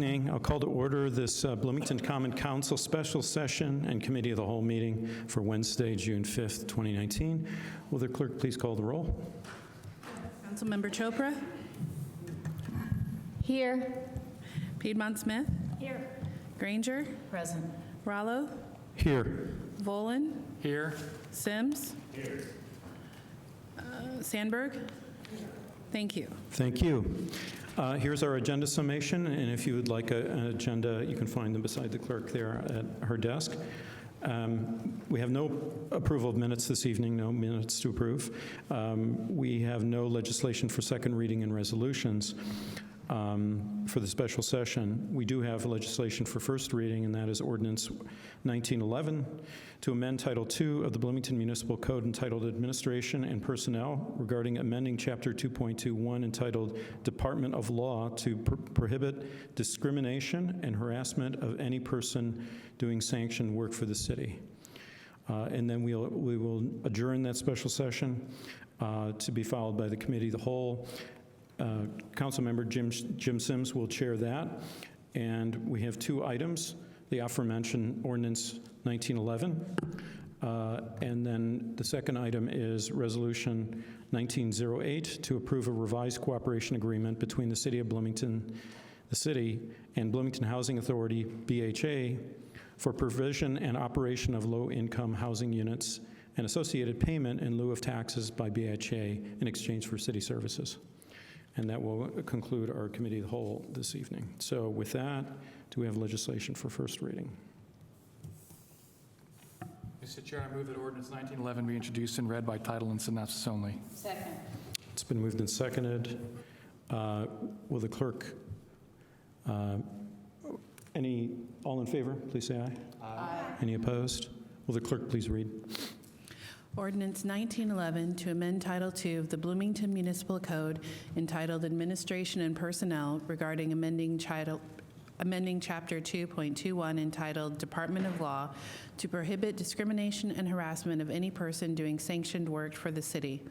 I'll call to order this Bloomington Common Council special session and committee of the whole meeting for Wednesday, June 5th, 2019. Will the clerk please call the roll? Councilmember Chopra? Here. Piedmont Smith? Here. Granger? Present. Rollo? Here. Volan? Here. Sims? Here. Sandberg? Thank you. Thank you. Here's our agenda summation, and if you would like an agenda, you can find them beside the clerk there at her desk. We have no approval of minutes this evening, no minutes to approve. We have no legislation for second reading and resolutions for the special session. We do have legislation for first reading, and that is Ordinance 1911 to amend Title II of the Bloomington Municipal Code entitled Administration and Personnel regarding amending Chapter 2.21 entitled Department of Law to prohibit discrimination and harassment of any person doing sanctioned work for the city. And then we will adjourn that special session to be followed by the Committee of the Whole. Councilmember Jim Sims will chair that. And we have two items, the aforementioned Ordinance 1911, and then the second item is Resolution 1908 to approve a revised cooperation agreement between the City of Bloomington, the City, and Bloomington Housing Authority, BHA, for provision and operation of low-income housing units and associated payment in lieu of taxes by BHA in exchange for city services. And that will conclude our Committee of the Whole this evening. So with that, do we have legislation for first reading? Mr. Chair, I move that Ordinance 1911 be introduced and read by title and synopsis only. Second. It's been moved and seconded. Will the clerk, all in favor, please say aye. Aye. Any opposed? Will the clerk please read? Ordinance 1911 to amend Title II of the Bloomington Municipal Code entitled Administration and Personnel regarding amending Chapter 2.21 entitled Department of Law to prohibit discrimination and harassment of any person doing sanctioned work for the city.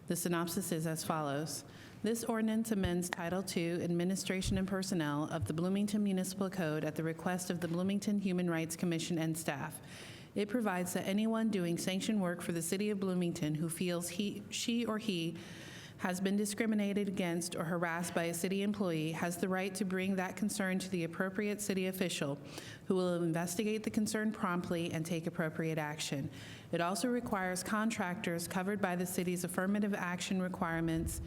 The synopsis is as follows. This ordinance amends Title II, Administration and Personnel of the Bloomington Municipal Code at the request of the Bloomington Human Rights Commission and staff. It provides that anyone doing sanctioned work for the City of Bloomington who feels she or he has been discriminated against or harassed by a city employee has the right to bring that concern to the appropriate city official, who will investigate the concern promptly and take appropriate action. It also requires contractors covered by the city's affirmative action requirements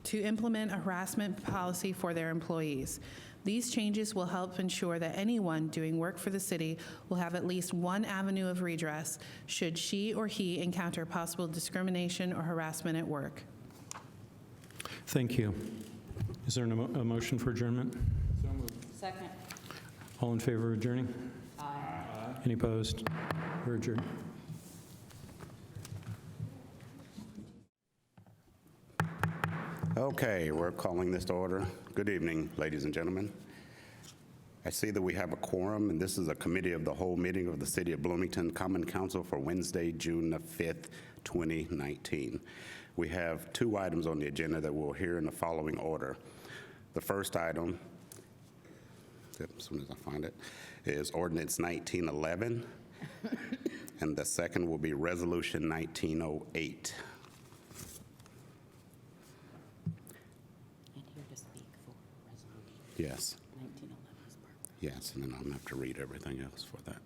to implement a harassment policy for their employees. These changes will help ensure that anyone doing work for the city will have at least one avenue of redress should she or he encounter possible discrimination or harassment at work. Thank you. Is there a motion for adjournment? So moved. Second. All in favor of adjourning? Aye. Any opposed? We're adjourned. Okay, we're calling this to order. Good evening, ladies and gentlemen. I see that we have a quorum, and this is a Committee of the Whole meeting of the City of Bloomington Common Council for Wednesday, June the 5th, 2019. We have two items on the agenda that we'll hear in the following order. The first item, as soon as I find it, is Ordinance 1911, and the second will be Resolution 1908. Yes. 1911 is perfect. Yes, and then I'm going to have to read everything else for that.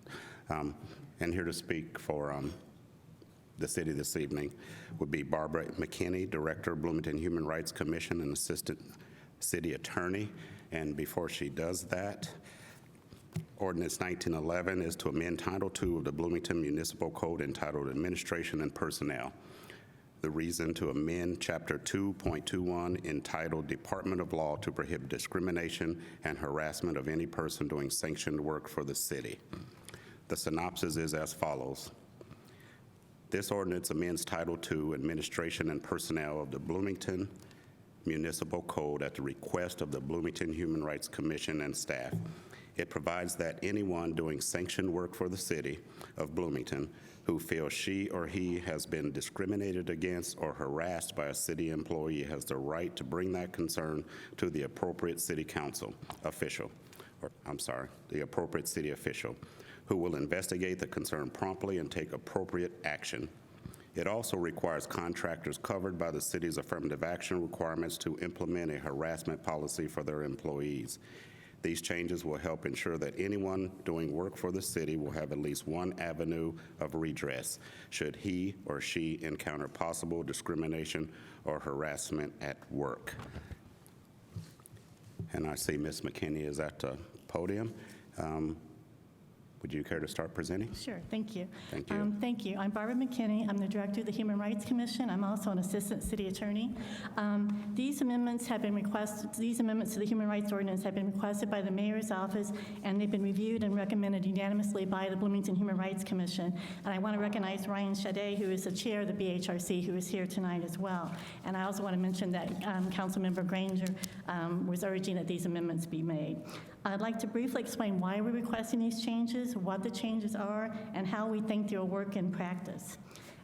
And here to speak for the city this evening would be Barbara McKinney, Director, Bloomington Human Rights Commission and Assistant City Attorney. And before she does that, Ordinance 1911 is to amend Title II of the Bloomington Municipal Code entitled Administration and Personnel. The reason to amend Chapter 2.21 entitled Department of Law to prohibit discrimination and harassment of any person doing sanctioned work for the city. The synopsis is as follows. This ordinance amends Title II, Administration and Personnel of the Bloomington Municipal Code at the request of the Bloomington Human Rights Commission and staff. It provides that anyone doing sanctioned work for the city of Bloomington who feels she or he has been discriminated against or harassed by a city employee has the right to bring that concern to the appropriate city council official, the appropriate city official, who will investigate the concern promptly and take appropriate action. It also requires contractors covered by the city's affirmative action requirements to implement a harassment policy for their employees. These changes will help ensure that anyone doing work for the city will have at least one avenue of redress should he or she encounter possible discrimination or harassment at work. And I see Ms. McKinney is at the podium. Would you care to start presenting? Sure, thank you. Thank you. Thank you. I'm Barbara McKinney. I'm the Director of the Human Rights Commission. I'm also an Assistant City Attorney. These amendments to the Human Rights Ordinance have been requested by the Mayor's Office, and they've been reviewed and recommended unanimously by the Bloomington Human Rights Commission. And I want to recognize Ryan Shadé, who is the chair of the BHRC, who is here tonight as well. And I also want to mention that Councilmember Granger was urging that these amendments be made. I'd like to briefly explain why we're requesting these changes, what the changes are, and how we think they'll work in practice.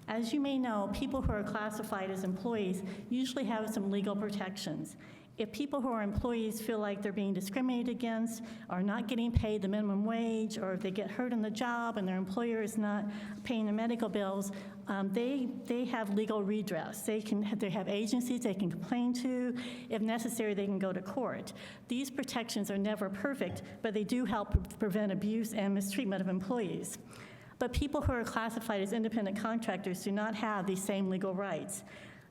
As you may know, people who are classified as employees usually have some legal protections. If people who are employees feel like they're being discriminated against, or not getting paid the minimum wage, or if they get hurt on the job and their employer is not paying their medical bills, they have legal redress. They have agencies they can complain to. If necessary, they can go to court. These protections are never perfect, but they do help prevent abuse and mistreatment of employees. But people who are classified as independent contractors do not have these same legal rights.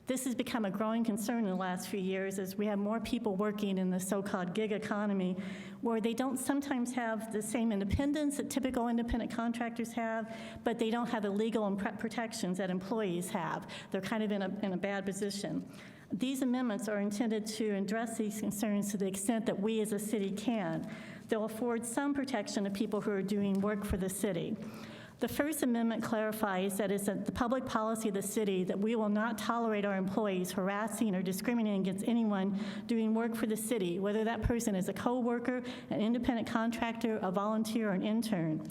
This has become a growing concern in the last few years as we have more people working in the so-called gig economy where they don't sometimes have the same independence that typical independent contractors have, but they don't have the legal and protections that employees have. They're kind of in a bad position. These amendments are intended to address these concerns to the extent that we as a city can. They'll afford some protection to people who are doing work for the city. The First Amendment clarifies that it's the public policy of the city that we will not tolerate our employees harassing or discriminating against anyone doing work for the city, whether that person is a co-worker, an independent contractor, a volunteer, or an intern.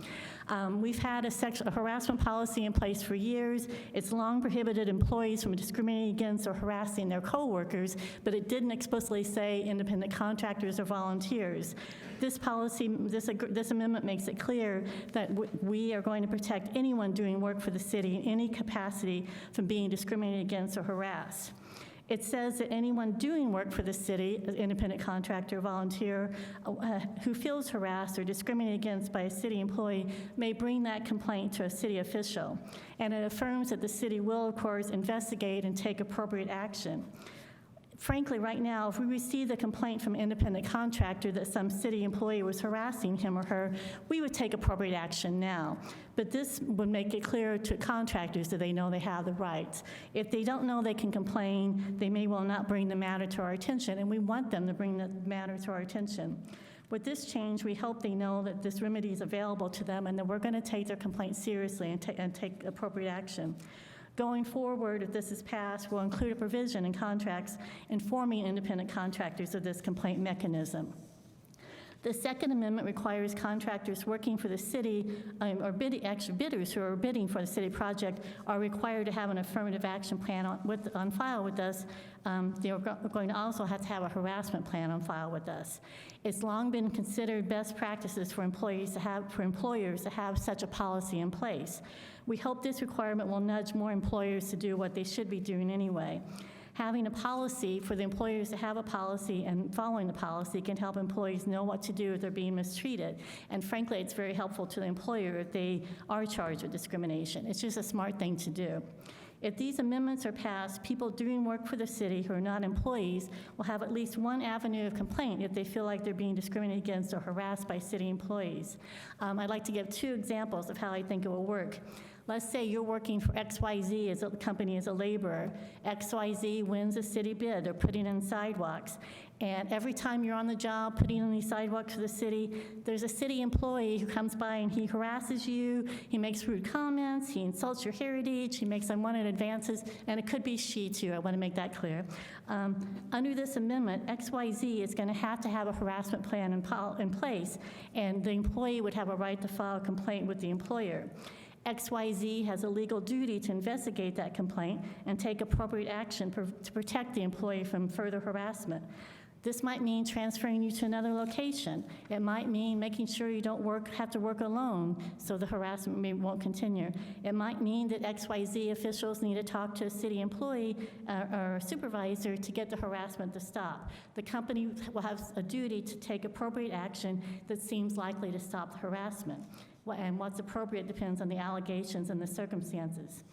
We've had a harassment policy in place for years. It's long prohibited employees from discriminating against or harassing their co-workers, but it didn't explicitly say independent contractors or volunteers. This policy, this amendment makes it clear that we are going to protect anyone doing work for the city in any capacity from being discriminated against or harassed. It says that anyone doing work for the city, an independent contractor, volunteer, who feels harassed or discriminated against by a city employee may bring that complaint to a city official. And it affirms that the city will, of course, investigate and take appropriate action. Frankly, right now, if we receive a complaint from an independent contractor that some city employee was harassing him or her, we would take appropriate action now. But this would make it clear to contractors that they know they have the rights. If they don't know they can complain, they may well not bring the matter to our attention, and we want them to bring the matter to our attention. With this change, we hope they know that this remedy is available to them and that we're going to take their complaint seriously and take appropriate action. Going forward, if this is passed, we'll include a provision in contracts informing independent contractors of this complaint mechanism. The Second Amendment requires contractors working for the city, or bidders who are bidding for the city project are required to have an affirmative action plan on file with us. They're going to also have to have a harassment plan on file with us. It's long been considered best practices for employers to have such a policy in place. We hope this requirement will nudge more employers to do what they should be doing anyway. Having a policy for the employers to have a policy and following the policy can help employees know what to do if they're being mistreated. And frankly, it's very helpful to the employer if they are charged with discrimination. It's just a smart thing to do. If these amendments are passed, people doing work for the city who are not employees will have at least one avenue of complaint if they feel like they're being discriminated against or harassed by city employees. I'd like to give two examples of how I think it will work. Let's say you're working for XYZ as a company as a laborer. XYZ wins a city bid. They're putting in sidewalks. And every time you're on the job putting in these sidewalks for the city, there's a city employee who comes by and he harasses you, he makes rude comments, he insults your heritage, he makes unwanted advances, and it could be she too, I want to make that clear. Under this amendment, XYZ is going to have a harassment plan in place, and the employee would have a right to file a complaint with the employer. XYZ has a legal duty to investigate that complaint and take appropriate action to protect the employee from further harassment. This might mean transferring you to another location. It might mean making sure you don't have to work alone so the harassment won't continue. It might mean that XYZ officials need to talk to a city employee or supervisor to get the harassment to stop. The company will have a duty to take appropriate action that seems likely to stop the harassment. And what's appropriate depends on the allegations and the circumstances.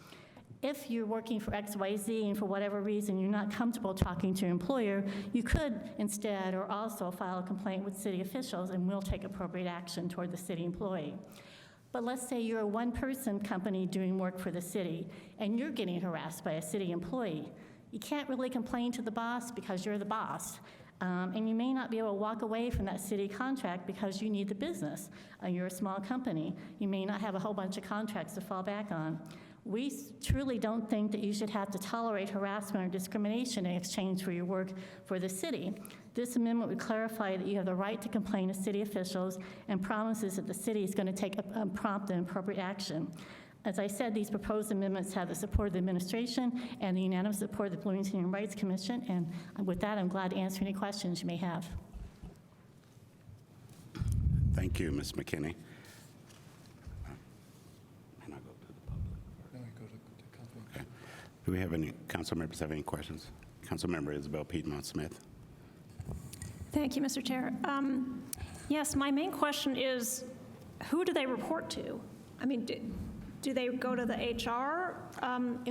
If you're working for XYZ and for whatever reason you're not comfortable talking to your employer, you could instead or also file a complaint with city officials and we'll take appropriate action toward the city employee. But let's say you're a one-person company doing work for the city and you're getting harassed by a city employee. You can't really complain to the boss because you're the boss. And you may not be able to walk away from that city contract because you need the business. You're a small company. You may not have a whole bunch of contracts to fall back on. We truly don't think that you should have to tolerate harassment or discrimination in exchange for your work for the city. This amendment would clarify that you have the right to complain to city officials and promises that the city is going to take a prompt and appropriate action. As I said, these proposed amendments have the support of the administration and the unanimous support of the Bloomington Human Rights Commission, and with that, I'm glad to answer any questions you may have. Thank you, Ms. McKinney. Okay. Do we have any council members have any questions? Councilmember Isabel Piedmont Smith. Thank you, Mr. Chair. Yes, my main question is, who do they report to? I mean, do they go to the HR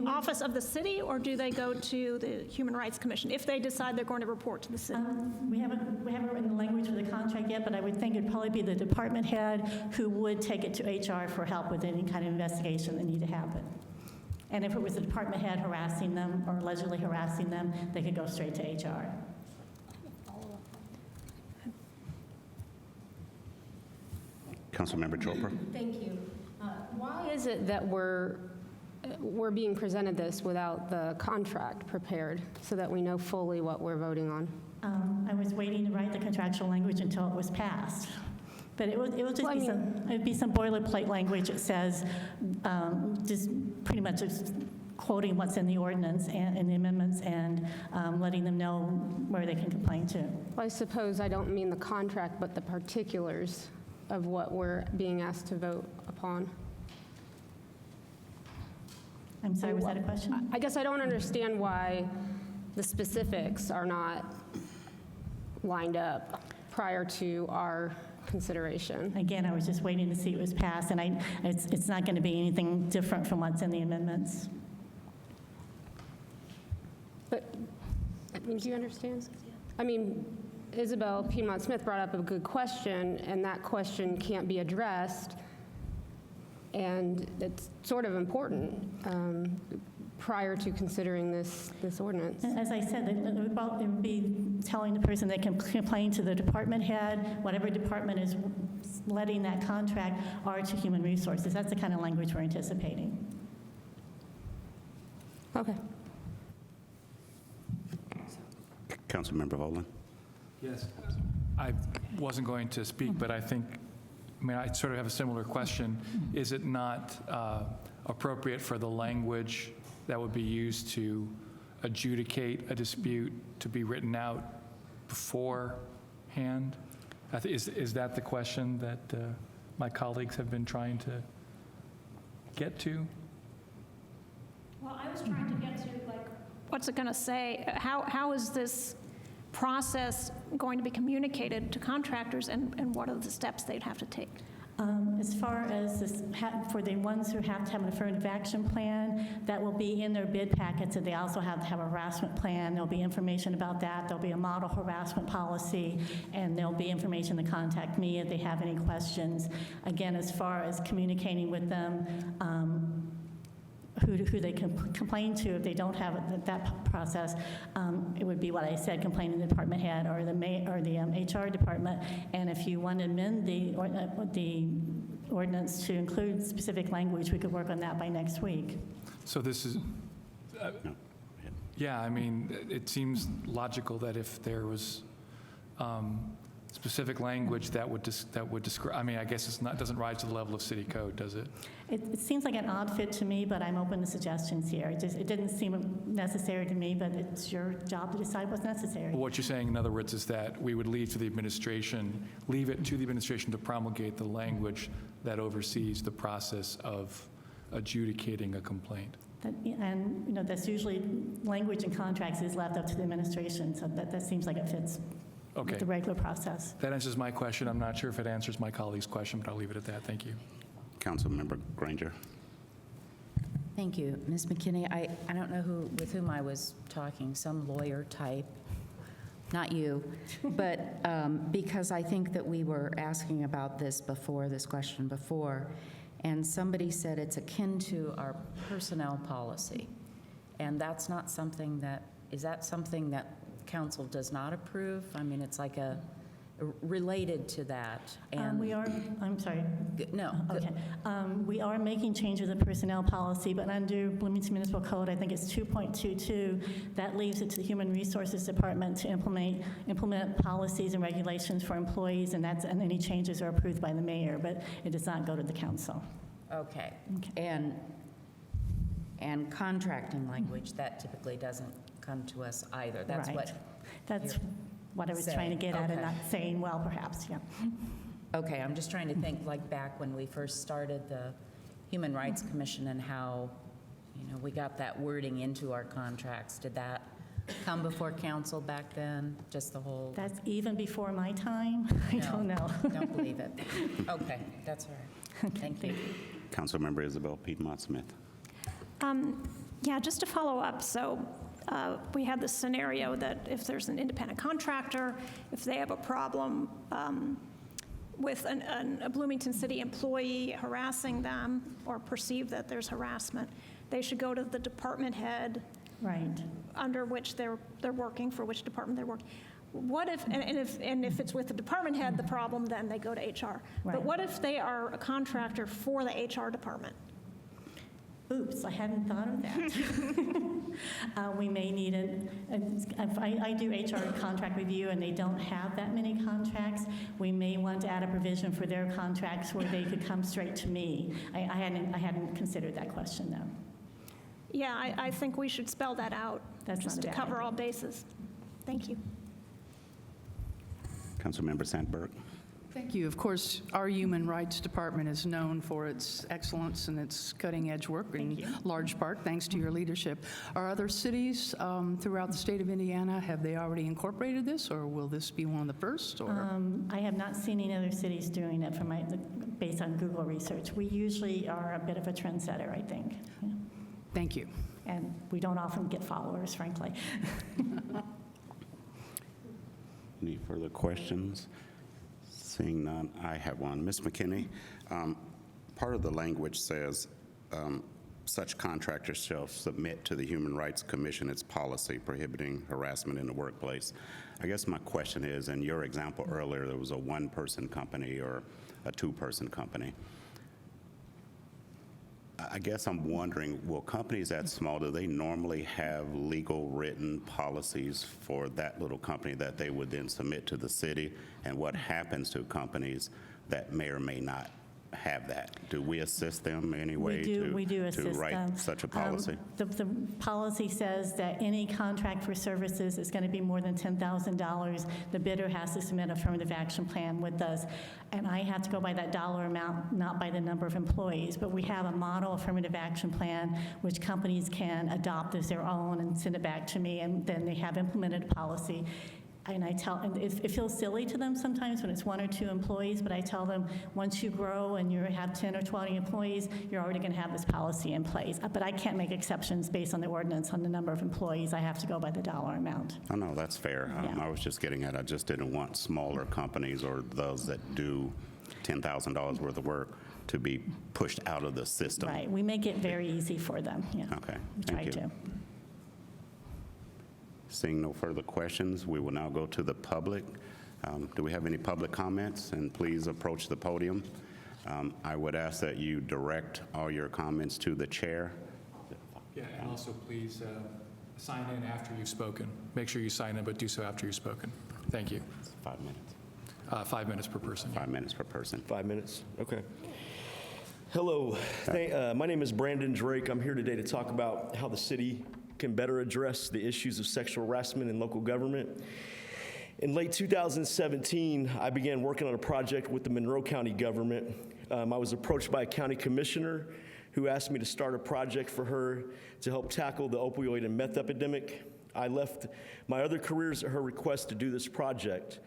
office of the city, or do they go to the Human Rights Commission if they decide they're going to report to the city? We haven't written the language for the contract yet, but I would think it'd probably be the department head who would take it to HR for help with any kind of investigation that need to happen. And if it was the department head harassing them or allegedly harassing them, they could go straight to HR. Councilmember Chopra. Thank you. Why is it that we're being presented this without the contract prepared so that we know fully what we're voting on? I was waiting to write the contractual language until it was passed. But it will just Well, it'd be some boilerplate language that says, just pretty much just quoting what's in the ordinance and in the amendments and letting them know where they can complain to. Well, I suppose I don't mean the contract, but the particulars of what we're being asked to vote upon. I'm sorry, was that a question? I guess I don't understand why the specifics are not lined up prior to our consideration. Again, I was just waiting to see it was passed, and it's not going to be anything different from what's in the amendments. But, I mean, do you understand? I mean, Isabel Piedmont Smith brought up a good question, and that question can't be addressed, and it's sort of important prior to considering this ordinance. As I said, it would be telling the person they can complain to the department head, whatever department is letting that contract, or to Human Resources. That's the kind of language we're anticipating. Okay. Councilmember Holden. Yes. I wasn't going to speak, but I sort of have a similar question. Is it not appropriate for the language that would be used to adjudicate a dispute to be written out beforehand? Is that the question that my colleagues have been trying to get to? Well, I was trying to get to, like, what's it going to say? How is this process going to be communicated to contractors, and what are the steps they'd have to take? As far as this, for the ones who have to have an affirmative action plan, that will be in their bid packets, and they also have to have a harassment plan. There'll be information about that. There'll be a model harassment policy, and there'll be information to contact me if they have any questions. Again, as far as communicating with them, who they can complain to if they don't have that process. It would be what I said, complaining to the department head or the HR department. And if you want to amend the ordinance to include specific language, we could work on that by next week. So this is, yeah, I mean, it seems logical that if there was specific language that would describe, I mean, I guess it doesn't rise to the level of city code, does it? It seems like an odd fit to me, but I'm open to suggestions here. It didn't seem necessary to me, but it's your job to decide what's necessary. What you're saying, in other words, is that we would leave it to the administration to promulgate the language that oversees the process of adjudicating a complaint. And, you know, that's usually, language in contracts is left up to the administration, so that seems like it fits Okay. with the regular process. That answers my question. I'm not sure if it answers my colleague's question, but I'll leave it at that. Thank you. Councilmember Granger. Thank you. Ms. McKinney, I don't know with whom I was talking, some lawyer type, not you, but because I think that we were asking about this question before, and somebody said it's akin to our personnel policy. And that's not something is that something that council does not approve? I mean, it's like related to that. And I'm sorry. No. Okay. We are making changes in personnel policy, but under Bloomington Municipal Code, I think it's 2.22, that leaves it to the Human Resources Department to implement policies and regulations for employees, and any changes are approved by the mayor, but it does not go to the council. Okay. And contracting language, that typically doesn't come to us either. That's Right. That's what I was saying. trying to get at and Okay. not saying well, perhaps, yeah. Okay, I'm just trying to think, like back when we first started the Human Rights Commission and how, we got that wording into our contracts. Did that come before council back then? Just the whole? That's even before my time. I don't know. Don't believe it. Okay, that's all right. Thank you. Councilmember Isabel Piedmont Smith. Yeah, just to follow up, so we had this scenario that if there's an independent contractor, if they have a problem with a Bloomington City employee harassing them or perceive that there's harassment, they should go to the department head Right. under which they're working, for which department they're working. What if, and if it's with the department head, the problem, then they go to HR. Right. But what if they are a contractor for the HR department? Oops, I hadn't thought of that. We may need if I do HR contract review and they don't have that many contracts, we may want to add a provision for their contracts where they could come straight to me. I hadn't considered that question, though. Yeah, I think we should spell that out, That's just not a to bad cover idea. all bases. Thank you. Councilmember Sandberg. Thank you. Of course, our Human Rights Department is known for its excellence and its cutting-edge work, in large part thanks to your leadership. Are other cities throughout the state of Indiana, have they already incorporated this, or will this be one of the first? Or I have not seen any other cities doing it based on Google research. We usually are a bit of a trendsetter, I think. Yeah. Thank you. And we don't often get followers, frankly. Any further questions? Seeing none, I have one. Ms. McKinney, part of the language says, such contractors shall submit to the Human Rights Commission its policy prohibiting harassment in the workplace. I guess my question is, in your example earlier, there was a one-person company or a two-person company. I guess I'm wondering, will companies that small, do they normally have legal written policies for that little company that they would then submit to the city? And what happens to companies that may or may not have that? Do we assist them in any way We do to assist them. write such a policy? The policy says that any contract for services is going to be more than $10,000. The bidder has to submit an affirmative action plan with us. And I have to go by that dollar amount, not by the number of employees. But we have a model affirmative action plan which companies can adopt as their own and send it back to me. And then they have implemented a policy. And it feels silly to them sometimes when it's one or two employees, but I tell them, once you grow and you have 10 or 20 employees, you're already going to have this policy in place. But I can't make exceptions based on the ordinance on the number of employees. I have to go by the dollar amount. Oh, no, that's fair. Yeah. I was just getting at, I just didn't want smaller companies or those that do $10,000 worth of work to be pushed out of the system. Right, we make it very easy for them, yeah. Okay, We try thank you. to. Seeing no further questions, we will now go to the public. Do we have any public comments? And please approach the podium. I would ask that you direct all your comments to the chair. Yeah, and also please sign in after you've spoken. Make sure you sign in, but do so after you've spoken. Thank you. 5 minutes. 5 minutes per person. 5 minutes per person. 5 minutes, okay. Hello, my name is Brandon Drake. I'm here today to talk about how the city can better address the issues of sexual harassment in local government. In late 2017, I began working on a project with the Monroe County government. I was approached by a county commissioner who asked me to start a project for her to help tackle the opioid and meth epidemic. I left my other careers at her request to do this project.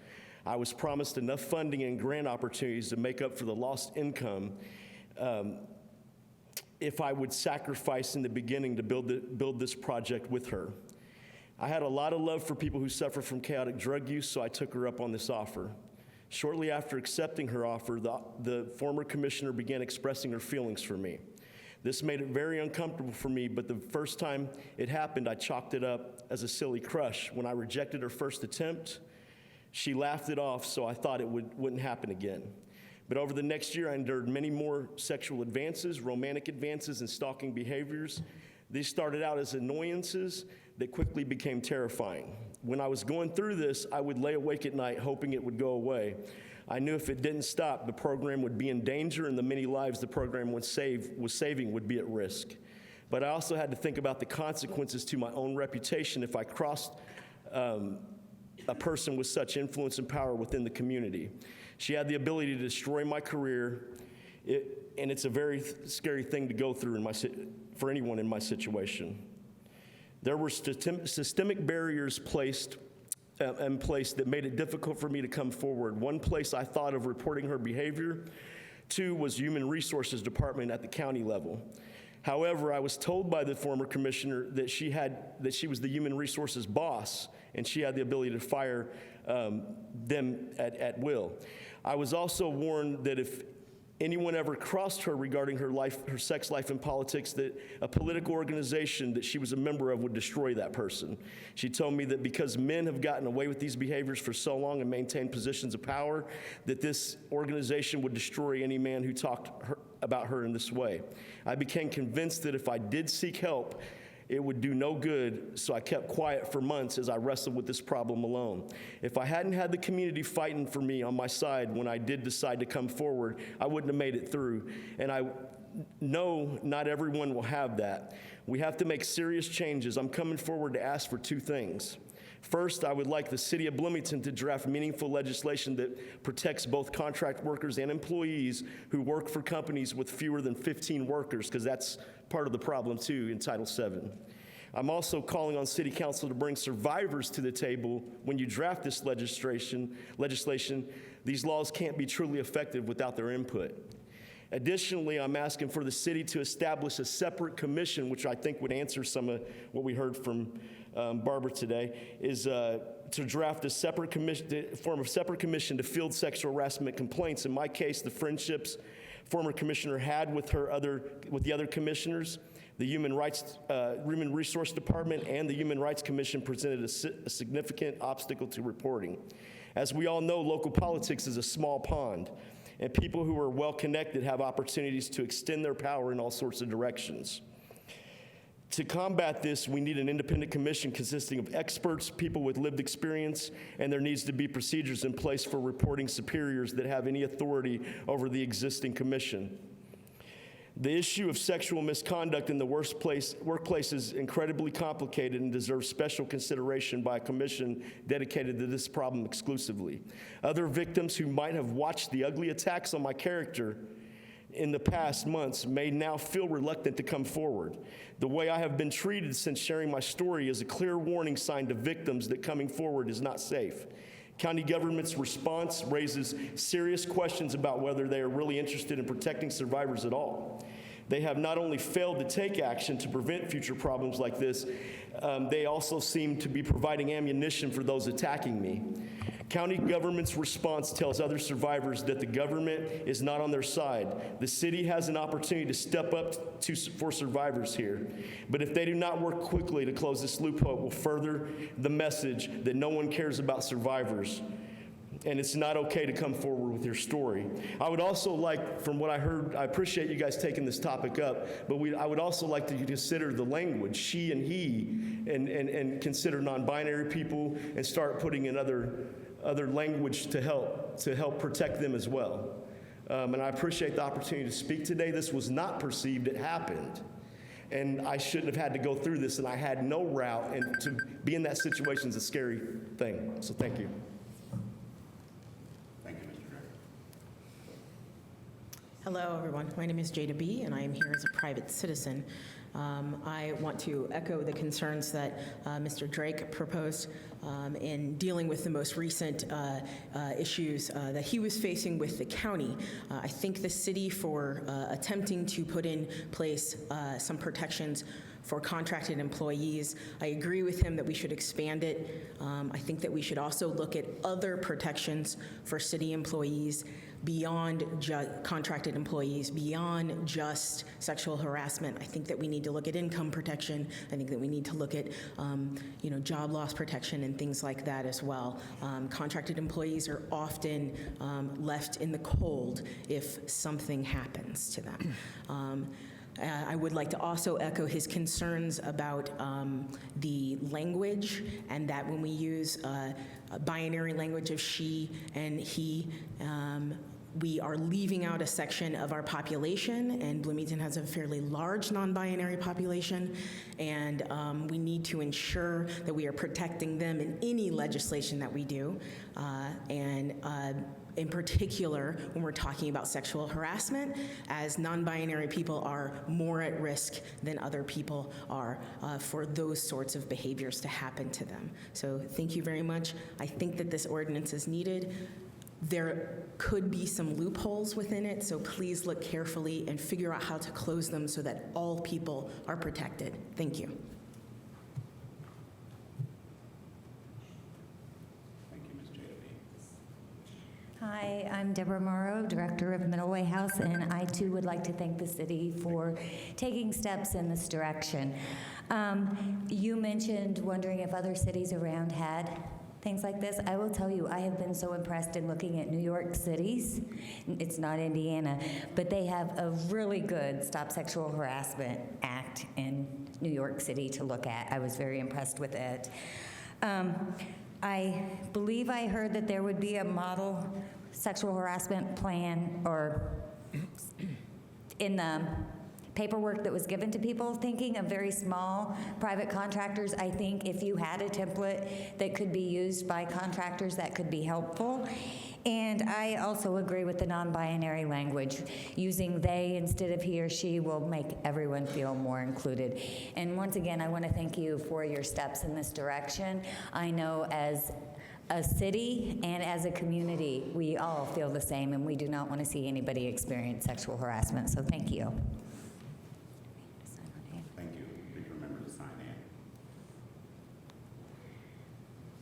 I was promised enough funding and grant opportunities to make up for the lost income if I would sacrifice in the beginning to build this project with her. I had a lot of love for people who suffer from chaotic drug use, so I took her up on this offer. Shortly after accepting her offer, the former commissioner began expressing her feelings for me. This made it very uncomfortable for me, but the first time it happened, I chalked it up as a silly crush. When I rejected her first attempt, she laughed it off, so I thought it wouldn't happen again. But over the next year, I endured many more sexual advances, romantic advances, and stalking behaviors. These started out as annoyances that quickly became terrifying. When I was going through this, I would lay awake at night hoping it would go away. I knew if it didn't stop, the program would be in danger and the many lives the program was saving would be at risk. But I also had to think about the consequences to my own reputation if I crossed a person with such influence and power within the community. She had the ability to destroy my career, and it's a very scary thing to go through for anyone in my situation. There were systemic barriers in place that made it difficult for me to come forward. One place I thought of reporting her behavior to was Human Resources Department at the county level. However, I was told by the former commissioner that she was the Human Resources boss, and she had the ability to fire them at will. I was also warned that if anyone ever crossed her regarding her sex life and politics, that a political organization that she was a member of would destroy that person. She told me that because men have gotten away with these behaviors for so long and maintained positions of power, that this organization would destroy any man who talked about her in this way. I became convinced that if I did seek help, it would do no good, so I kept quiet for months as I wrestled with this problem alone. If I hadn't had the community fighting for me on my side when I did decide to come forward, I wouldn't have made it through. And I know not everyone will have that. We have to make serious changes. I'm coming forward to ask for two things. First, I would like the city of Bloomington to draft meaningful legislation that protects both contract workers and employees who work for companies with fewer than 15 workers, because that's part of the problem too in Title VII. I'm also calling on City Council to bring survivors to the table when you draft this legislation. These laws can't be truly effective without their input. Additionally, I'm asking for the city to establish a separate commission, which I think would answer some of what we heard from Barbara today, is to draft a separate commission, form a separate commission to field sexual harassment complaints. In my case, the friendships former commissioner had with the other commissioners, the Human Resource Department and the Human Rights Commission presented a significant obstacle to reporting. As we all know, local politics is a small pond, and people who are well-connected have opportunities to extend their power in all sorts of directions. To combat this, we need an independent commission consisting of experts, people with lived experience, and there needs to be procedures in place for reporting superiors that have any authority over the existing commission. The issue of sexual misconduct in the workplace is incredibly complicated and deserves special consideration by a commission dedicated to this problem exclusively. Other victims who might have watched the ugly attacks on my character in the past months may now feel reluctant to come forward. The way I have been treated since sharing my story is a clear warning sign to victims that coming forward is not safe. County government's response raises serious questions about whether they are really interested in protecting survivors at all. They have not only failed to take action to prevent future problems like this, they also seem to be providing ammunition for those attacking me. County government's response tells other survivors that the government is not on their side. The city has an opportunity to step up for survivors here. But if they do not work quickly to close this loophole, it will further the message that no one cares about survivors. And it's not okay to come forward with your story. I would also like, from what I heard, I appreciate you guys taking this topic up, but I would also like to consider the language, she and he, and consider non-binary people and start putting in other language to help protect them as well. And I appreciate the opportunity to speak today. This was not perceived, it happened. And I shouldn't have had to go through this, and I had no route, and to be in that situation is a scary thing. So thank you. Hello, everyone. My name is Jada B., and I am here as a private citizen. I want to echo the concerns that Mr. Drake proposed in dealing with the most recent issues that he was facing with the county. I thank the city for attempting to put in place some protections for contracted employees. I agree with him that we should expand it. I think that we should also look at other protections for city employees beyond contracted employees, beyond just sexual harassment. I think that we need to look at income protection. I think that we need to look at job loss protection and things like that as well. Contracted employees are often left in the cold if something happens to them. I would like to also echo his concerns about the language, and that when we use a binary language of she and he, we are leaving out a section of our population, and Bloomington has a fairly large non-binary population, and we need to ensure that we are protecting them in any legislation that we do, in particular, when we're talking about sexual harassment, as non-binary people are more at risk than other people are for those sorts of behaviors to happen to them. So thank you very much. I think that this ordinance is needed. There could be some loopholes within it, so please look carefully and figure out how to close them so that all people are protected. Thank you. Hi, I'm Deborah Morrow, Director of Middleway House, and I too would like to thank the city for taking steps in this direction. You mentioned wondering if other cities around had things like this. I will tell you, I have been so impressed in looking at New York cities. It's not Indiana, but they have a really good Stop Sexual Harassment Act in New York City to look at. I was very impressed with it. I believe I heard that there would be a model sexual harassment plan or in the paperwork that was given to people, thinking of very small private contractors. I think if you had a template that could be used by contractors, that could be helpful. And I also agree with the non-binary language. Using they instead of he or she will make everyone feel more included. And once again, I want to thank you for your steps in this direction. I know as a city and as a community, we all feel the same, and we do not want to see anybody experience sexual harassment. So thank you. Thank you. Please remember to sign in.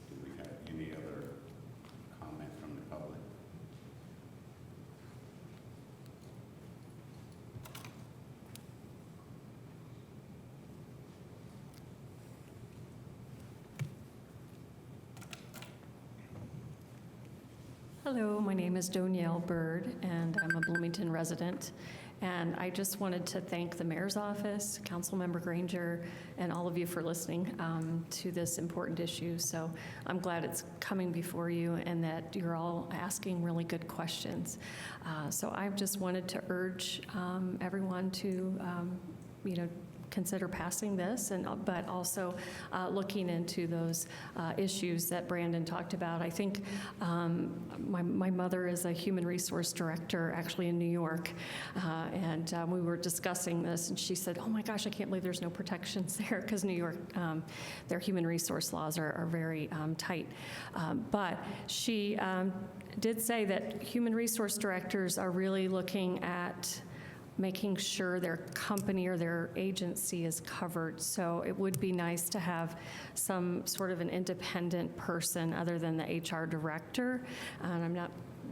Do we have any other comment from the public? Hello, my name is Donielle Bird, and I'm a Bloomington resident. And I just wanted to thank the mayor's office, Councilmember Granger, and all of you for listening to this important issue. So I'm glad it's coming before you and that you're all asking really good questions. So I just wanted to urge everyone to, consider passing this, but also looking into those issues that Brandon talked about. I think my mother is a human resource director actually in New York, and we were discussing this, and she said, oh my gosh, I can't believe there's no protections there, because New York, their human resource laws are very tight. But she did say that human resource directors are really looking at making sure their company or their agency is covered. So it would be nice to have some sort of an independent person other than the HR director. And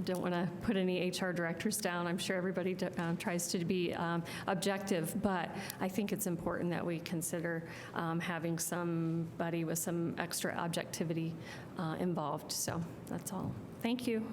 don't want to put any HR directors down. I'm sure everybody tries to be objective, but I think it's important that we consider having somebody with some extra objectivity involved. So that's all. Thank you.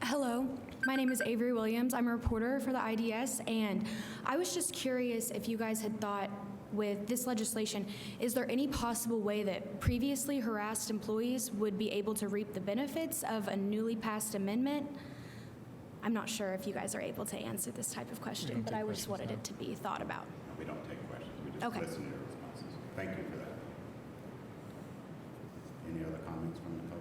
Hello, my name is Avery Williams. I'm a reporter for the IDS, and I was just curious if you guys had thought with this legislation, is there any possible way that previously harassed employees would be able to reap the benefits of a newly passed amendment? I'm not sure if you guys are able to answer this type of question, but I just wanted it to be thought about. We don't take questions. We just Okay. listen to your responses. Thank you for that. Any other comments from the public?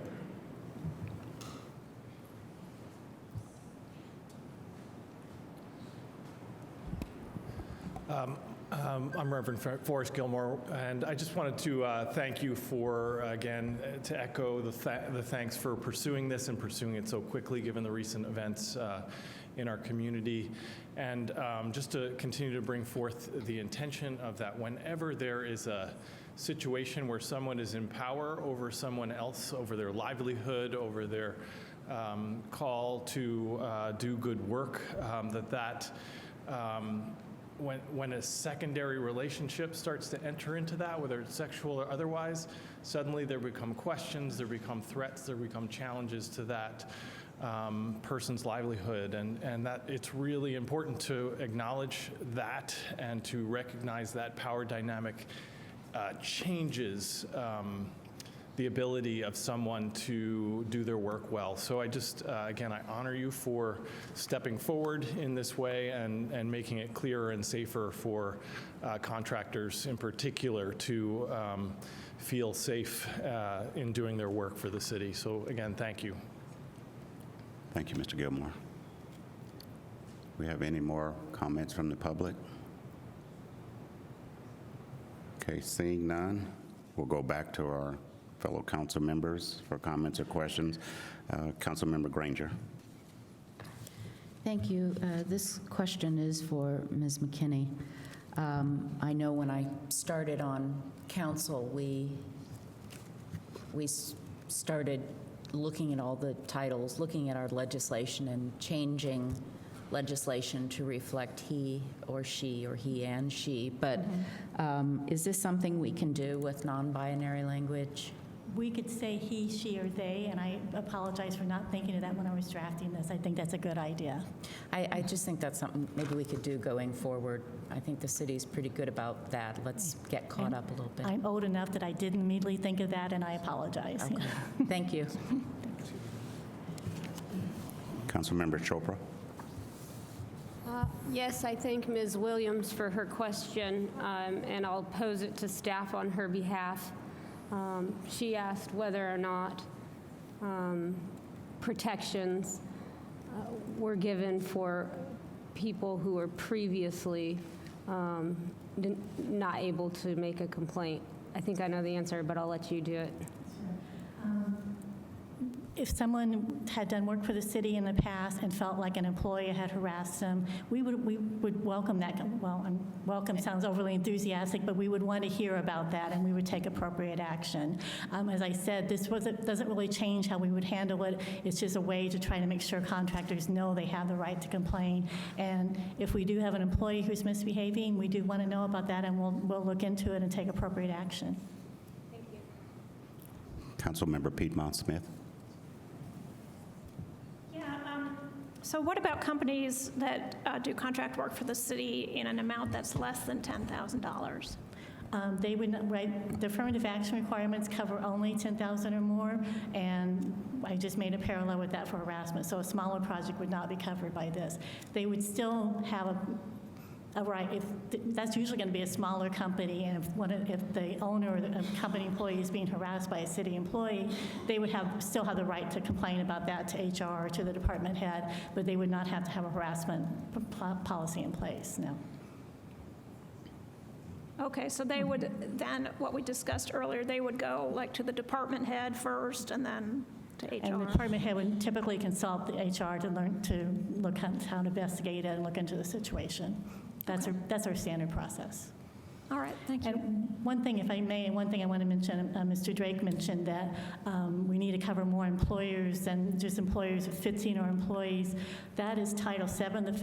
I'm Reverend Forrest Gilmore, and I just wanted to thank you for, again, to echo the thanks for pursuing this and pursuing it so quickly, given the recent events in our community, and just to continue to bring forth the intention of that whenever there is a situation where someone is in power over someone else, over their livelihood, over their call to do good work, when a secondary relationship starts to enter into that, whether it's sexual or otherwise, suddenly there become questions, there become threats, there become challenges to that person's livelihood. And that it's really important to acknowledge that and to recognize that power dynamic changes the ability of someone to do their work well. So I just, again, I honor you for stepping forward in this way and making it clearer and safer for contractors in particular to feel safe in doing their work for the city. So again, thank you. Thank you, Mr. Gilmore. We have any more comments from the public? Okay, seeing none, we'll go back to our fellow council members for comments or questions. Councilmember Granger. Thank you. This question is for Ms. McKinney. I know when I started on council, we started looking at all the titles, looking at our legislation and changing legislation to reflect he or she or he and she. But is this something we can do with non-binary language? We could say he, she, or they, and I apologize for not thinking of that when I was drafting this. I think that's a good idea. I just think that's something maybe we could do going forward. I think the city's pretty good about that. Let's get caught up a little bit. I'm old enough that I didn't immediately think of that, and I apologize. Okay. Thank you. Councilmember Chopra. Yes, I thank Ms. Williams for her question, and I'll pose it to staff on her behalf. She asked whether or not protections were given for people who were previously not able to make a complaint. I think I know the answer, but I'll let you do it. If someone had done work for the city in the past and felt like an employee had harassed them, we would welcome that. Well, welcome sounds overly enthusiastic, but we would want to hear about that, and we would take appropriate action. As I said, this doesn't really change how we would handle it. It's just a way to try to make sure contractors know they have the right to complain. And if we do have an employee who's misbehaving, we do want to know about that, and we'll look into it and take appropriate action. Thank you. Councilmember Piedmont Smith. So what about companies that do contract work for the city in an amount that's less than $10,000? They would not, right, the affirmative action requirements cover only 10,000 or more, and I just made a parallel with that for harassment. So a smaller project would not be covered by this. They would still have a right, if that's usually going to be a smaller company, and if the owner or the company employee is being harassed by a city employee, they would still have the right to complain about that to HR or to the department head, but they would not have to have a harassment policy in place, no. Okay, so they would then, what we discussed earlier, they would go like to the department head first and then to HR? And the department head would typically consult the HR to look at how to investigate it and look into the situation. That's our standard process. All right, thank you. And one thing, if I may, one thing I want to mention, Mr. Drake mentioned that we need to cover more employers than just employers with 15 or employees. That is Title VII, the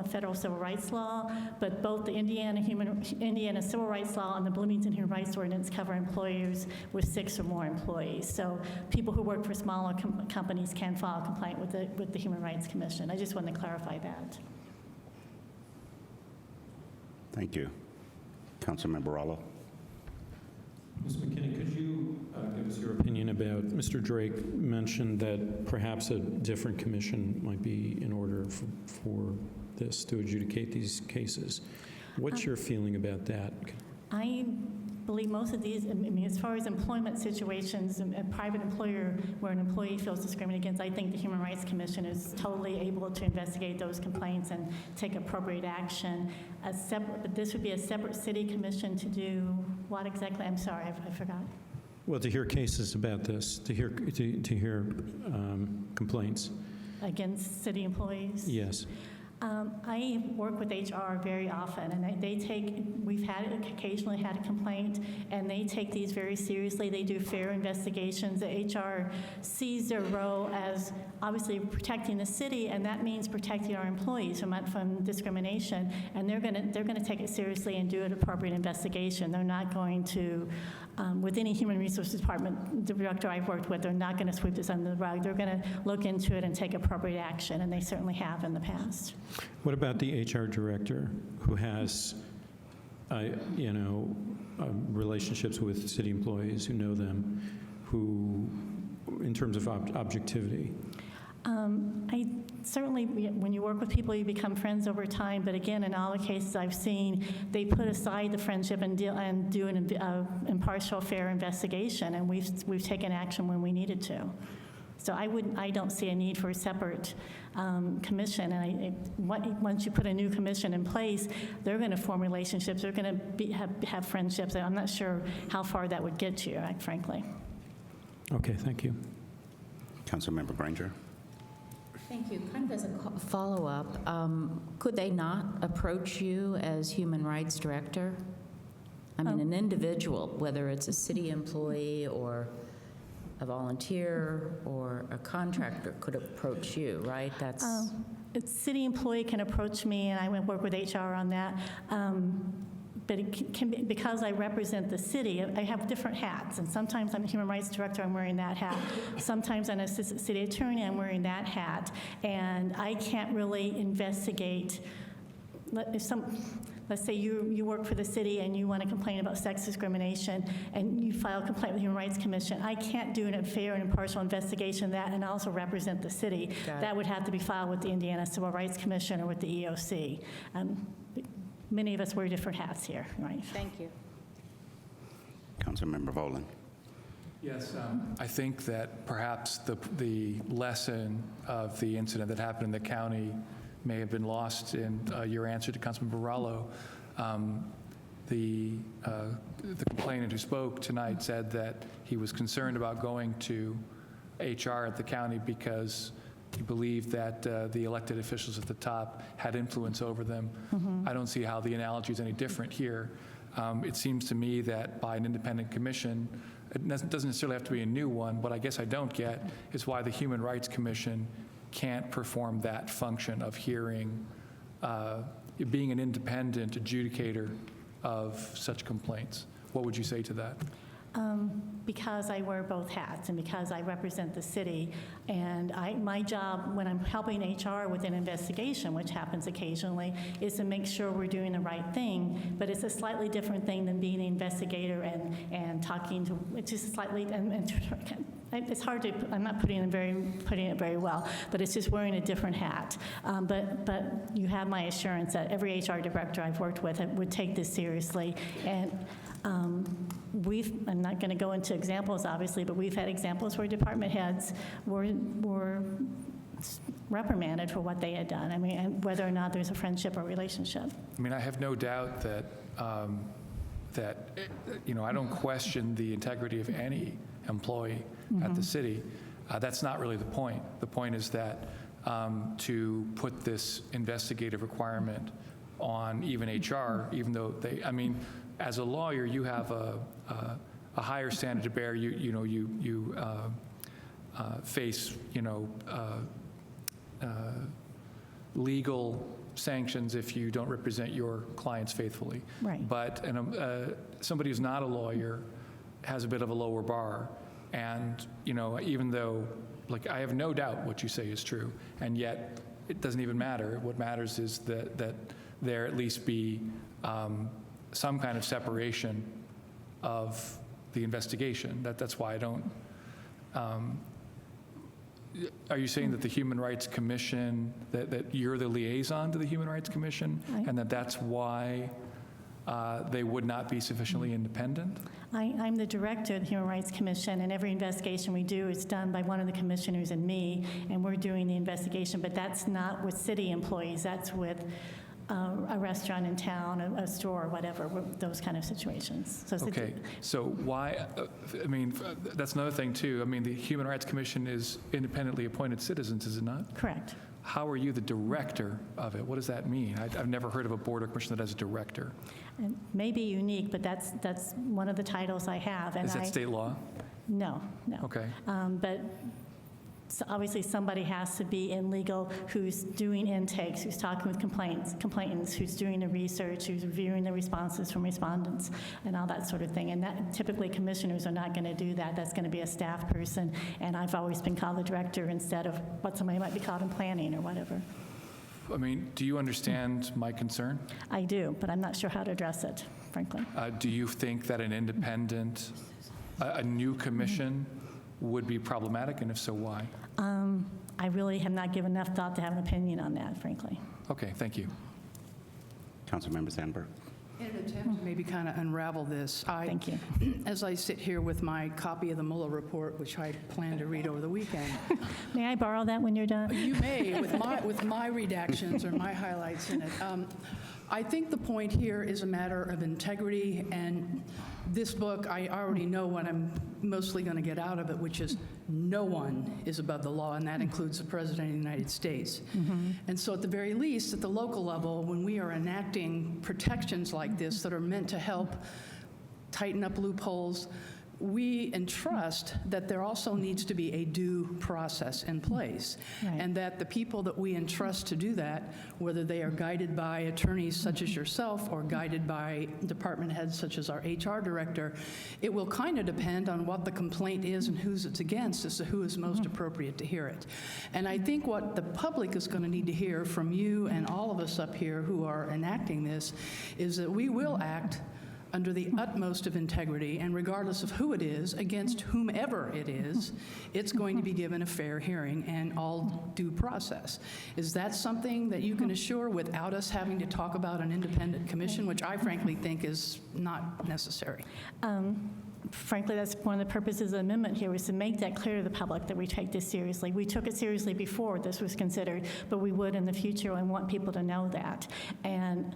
federal civil rights law, but both the Indiana civil rights law and the Bloomington Human Rights Ordinance cover employers with 6 or more employees. So people who work for smaller companies can file a complaint with the Human Rights Commission. I just wanted to clarify that. Thank you. Councilmember Rallo. Ms. McKinney, could you give us your opinion about, Mr. Drake mentioned that perhaps a different commission might be in order for this to adjudicate these cases. What's your feeling about that? I believe most of these, I mean, as far as employment situations, a private employer where an employee feels discriminated against, I think the Human Rights Commission is totally able to investigate those complaints and take appropriate action. But this would be a separate city commission to do what exactly? I'm sorry, I forgot. Well, to hear cases about this, to hear complaints. Against city employees? Yes. I work with HR very often, and we've occasionally had a complaint, and they take these very seriously. They do fair investigations. The HR sees their role as obviously protecting the city, and that means protecting our employees from discrimination, and they're going to take it seriously and do an appropriate investigation. They're not going to, with any human resources department, the director I've worked with, they're not going to sweep this under the rug. They're going to look into it and take appropriate action, and they certainly have in the past. What about the HR director who has, relationships with city employees who know them, who, in terms of objectivity? I certainly, when you work with people, you become friends over time. But again, in all the cases I've seen, they put aside the friendship and do an impartial, fair investigation, and we've taken action when we needed to. So I don't see a need for a separate commission. And once you put a new commission in place, they're going to form relationships. They're going to have friendships. I'm not sure how far that would get you, frankly. Okay, thank you. Councilmember Granger. Thank you. Kind of as a follow-up, could they not approach you as Human Rights Director? I mean, an individual, whether it's a city employee or a volunteer or a contractor could approach you, right? That's a city employee can approach me, and I would work with HR on that. But it can be, because I represent the city, I have different hats. And sometimes I'm a human rights director, I'm wearing that hat. Sometimes I'm an assistant city attorney, I'm wearing that hat. And I can't really investigate. Let's say you work for the city and you want to complain about sex discrimination and you file a complaint with the Human Rights Commission. I can't do a fair and impartial investigation of that and also represent the city. That would have to be filed with the Indiana Civil Rights Commission or with the EOC. Many of us wear different hats here, right? Thank you. Councilmember Volan. Yes, I think that perhaps the lesson of the incident that happened in the county may have been lost in your answer to Councilmember Rallo. The complainant who spoke tonight said that he was concerned about going to HR at the county because he believed that the elected officials at the top had influence over them. I don't see how the analogy is any different here. It seems to me that by an independent commission, it doesn't necessarily have to be a new one. What I guess I don't get is why the Human Rights Commission can't perform that function of hearing, being an independent adjudicator of such complaints. What would you say to that? Because I wear both hats and because I represent the city, and my job when I'm helping HR with an investigation, which happens occasionally, is to make sure we're doing the right thing, but it's a slightly different thing than being an investigator and talking to, it's just slightly, it's hard to, I'm not putting it very well, but it's just wearing a different hat. But you have my assurance that every HR director I've worked with would take this seriously, and I'm not going to go into examples, obviously, but we've had examples where department heads were reprimanded for what they had done. I mean, and whether or not there's a friendship or relationship. I mean, I have no doubt that that, I don't question the integrity of any employee at the city. That's not really the point. The point is that to put this investigative requirement on even HR, even though as a lawyer, you have a higher standard to bear. You face, legal sanctions if you don't represent your clients faithfully. Right. But somebody who's not a lawyer has a bit of a lower bar. And, even though, I have no doubt what you say is true, and yet it doesn't even matter. What matters is that there at least be some kind of separation of the investigation. That's why I don't. Are you saying that the Human Rights Commission, that you're the liaison to the Human Rights Commission, and that's why they would not be sufficiently independent? I'm the director of the Human Rights Commission, and every investigation we do is done by one of the commissioners and me, and we're doing the investigation, but that's not with city employees. That's with a restaurant in town, a store, whatever, those kind of situations. So Okay, so why, that's another thing too. The Human Rights Commission is independently appointed citizens, is it not? Correct. How are you the director of it? What does that mean? I've never heard of a board or commission that has a director. It may be unique, but that's one of the titles I have. And Is that state law? No. Okay. But so obviously somebody has to be in legal who's doing intakes, who's talking with complainants, who's doing the research, who's reviewing the responses from respondents, and all that sort of thing. And that, typically commissioners are not going to do that. That's going to be a staff person. And I've always been called the director instead of what somebody might be called in planning or whatever. Do you understand my concern? I do, but I'm not sure how to address it, frankly. Do you think that an independent, a new commission would be problematic, and if so, why? I really have not given enough thought to have an opinion on that, frankly. Okay, thank you. Councilmember Sandberg. In an attempt to maybe kind of unravel this, Thank you. as I sit here with my copy of the Mueller report, which I plan to read over the weekend. May I borrow that when you're done? You may, with my redactions or my highlights in it. I think the point here is a matter of integrity, and this book, I already know what I'm mostly going to get out of it, which is no one is above the law, and that includes the President of the United States. And so at the very least, at the local level, when we are enacting protections like this that are meant to help tighten up loopholes, we entrust that there also needs to be a due process in place, and that the people that we entrust to do that, whether they are guided by attorneys such as yourself or guided by department heads such as our HR director, it will kind of depend on what the complaint is and whose it's against as to who is most appropriate to hear it. And I think what the public is going to need to hear from you and all of us up here who are enacting this is that we will act under the utmost of integrity, and regardless of who it is, against whomever it is, it's going to be given a fair hearing and all due process. Is that something that you can assure without us having to talk about an independent commission, which I frankly think is not necessary? Frankly, that's one of the purposes of the amendment here, was to make that clear to the public that we take this seriously. We took it seriously before this was considered, but we would in the future, and want people to know that. And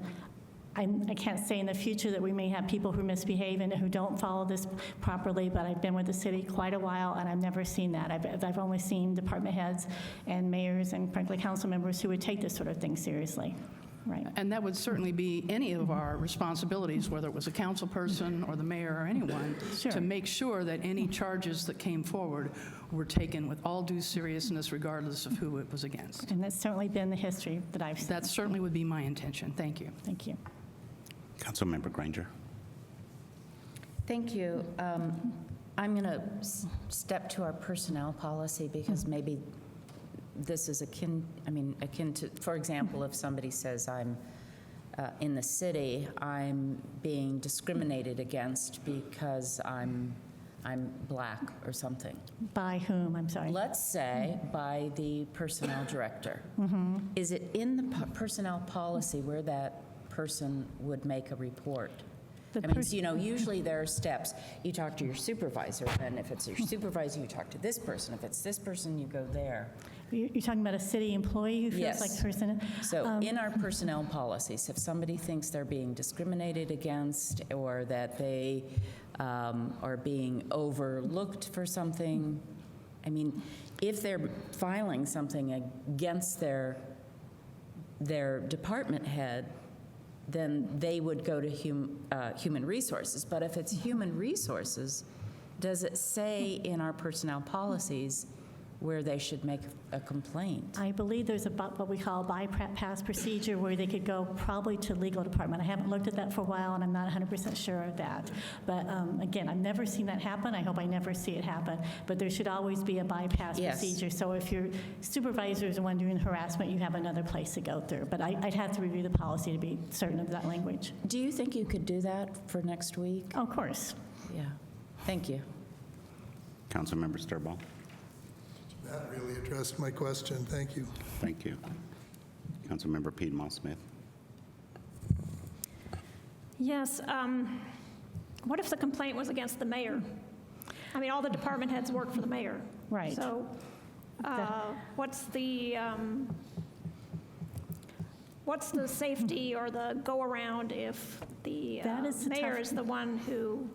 I can't say in the future that we may have people who misbehave and who don't follow this properly, but I've been with the city quite a while, and I've never seen that. I've only seen department heads and mayors and frankly council members who would take this sort of thing seriously. Right. And that would certainly be any of our responsibilities, whether it was a council person or the mayor or anyone, to make sure that any charges that came forward were taken with all due seriousness, regardless of who it was against. And that's certainly been the history that I've seen. That certainly would be my intention. Thank you. Thank you. Councilmember Granger. Thank you. I'm going to step to our personnel policy because maybe this is akin to, for example, if somebody says I'm in the city, I'm being discriminated against because I'm black or something. By whom? I'm sorry. Let's say by the personnel director. Is it in the personnel policy where that person would make a report? Usually there are steps. You talk to your supervisor, and if it's your supervisor, you talk to this person. If it's this person, you go there. You're talking about a city employee who feels Yes. like person? So in our personnel policies, if somebody thinks they're being discriminated against or that they are being overlooked for something, I mean, if they're filing something against their department head, then they would go to human resources. But if it's human resources, does it say in our personnel policies where they should make a complaint? I believe there's what we call a bypass procedure where they could go probably to legal department. I haven't looked at that for a while, and I'm not 100% sure of that. But again, I've never seen that happen. I hope I never see it happen. But there should always be a bypass Yes. procedure. So if your supervisor is the one doing harassment, you have another place to go through. But I'd have to review the policy to be certain of that language. Do you think you could do that for next week? Of course. Yeah. Thank you. Councilmember Sturbaugh. That really addressed my question. Thank you. Thank you. Councilmember Piedmont Smith. Yes, what if the complaint was against the mayor? I mean, all the department heads work for the mayor. Right. So what's the safety or the go-around if the That is a mayor tough- is the one who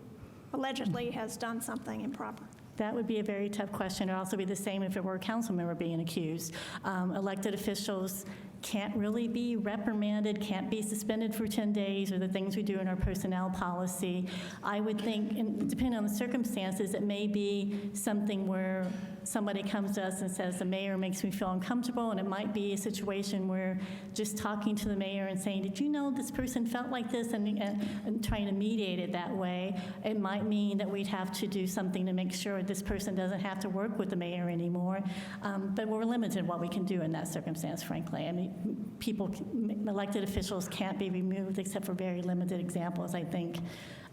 allegedly has done something improper? That would be a very tough question. It would also be the same if it were a council member being accused. Elected officials can't really be reprimanded, can't be suspended for 10 days, or the things we do in our personnel policy. I would think, and depending on the circumstances, it may be something where somebody comes to us and says, the mayor makes me feel uncomfortable, and it might be a situation where just talking to the mayor and saying, did you know this person felt like this, and trying to mediate it that way, it might mean that we'd have to do something to make sure this person doesn't have to work with the mayor anymore. But we're limited in what we can do in that circumstance, frankly. I mean, elected officials can't be removed except for very limited examples, I think.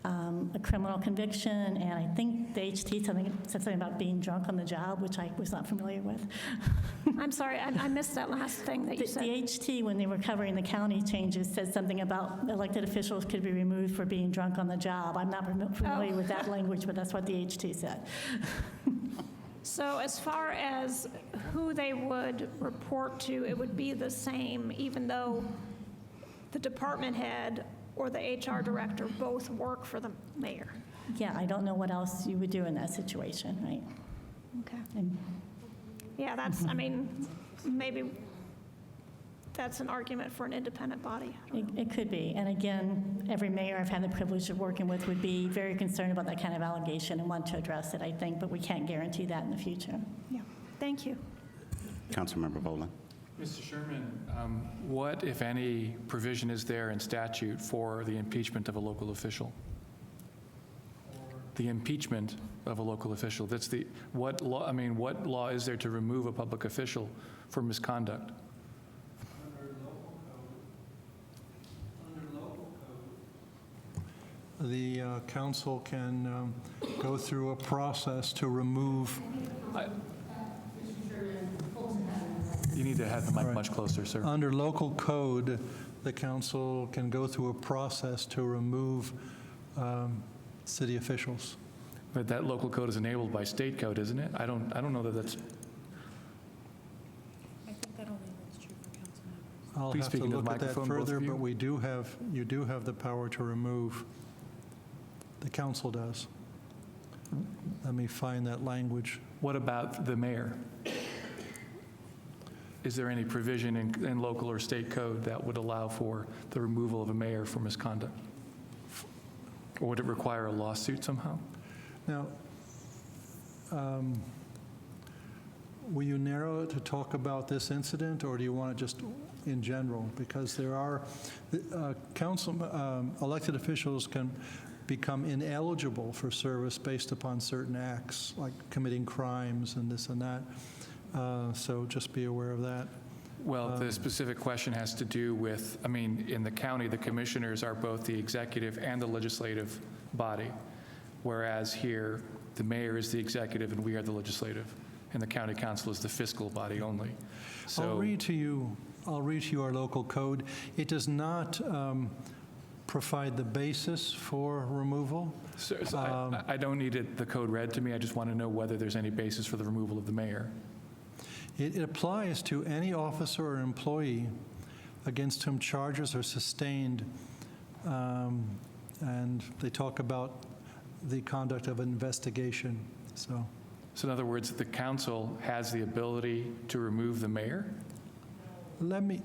A criminal conviction, and I think the HT said something about being drunk on the job, which I was not familiar with. I'm sorry, I missed that last thing that you said. The HT, when they were covering the county changes, said something about elected officials could be removed for being drunk on the job. I'm not familiar with that language, but that's what the HT said. So as far as who they would report to, it would be the same, even though the department head or the HR director both work for the mayor? Yeah, I don't know what else you would do in that situation, right? Okay. Yeah, that's, I mean, maybe that's an argument for an independent body. It could be. And again, every mayor I've had the privilege of working with would be very concerned about that kind of allegation and want to address it, I think, but we can't guarantee that in the future. Yeah, thank you. Councilmember Boland. Mr. Sherman, what, if any, provision is there in statute for the impeachment of a local official? The impeachment of a local official. That's the, what law, I mean, what law is there to remove a public official for misconduct? The council can go through a process to remove. You need to have the mic much closer, sir. Under local code, the council can go through a process to remove city officials. But that local code is enabled by state code, isn't it? I don't know that that's. I think that only holds true for council members. I'll Please have to speak into the look at that microphone, both further, of you. but you do have the power to remove. The council does. Let me find that language. What about the mayor? Is there any provision in local or state code that would allow for the removal of a mayor for misconduct? Or would it require a lawsuit somehow? Now, will you narrow it to talk about this incident, or do you want it just in general? Because there are, elected officials can become ineligible for service based upon certain acts, like committing crimes and this and that. So just be aware of that. Well, the specific question has to do with, I mean, in the county, the commissioners are both the executive and the legislative body, whereas here, the mayor is the executive and we are the legislative, and the county council is the fiscal body only. So I'll read to you our local code. It does not provide the basis for removal. So I don't need the code read to me. I just want to know whether there's any basis for the removal of the mayor. It applies to any officer or employee against whom charges are sustained, and they talk about the conduct of an investigation, so. So in other words, the council has the ability to remove the mayor? Let me,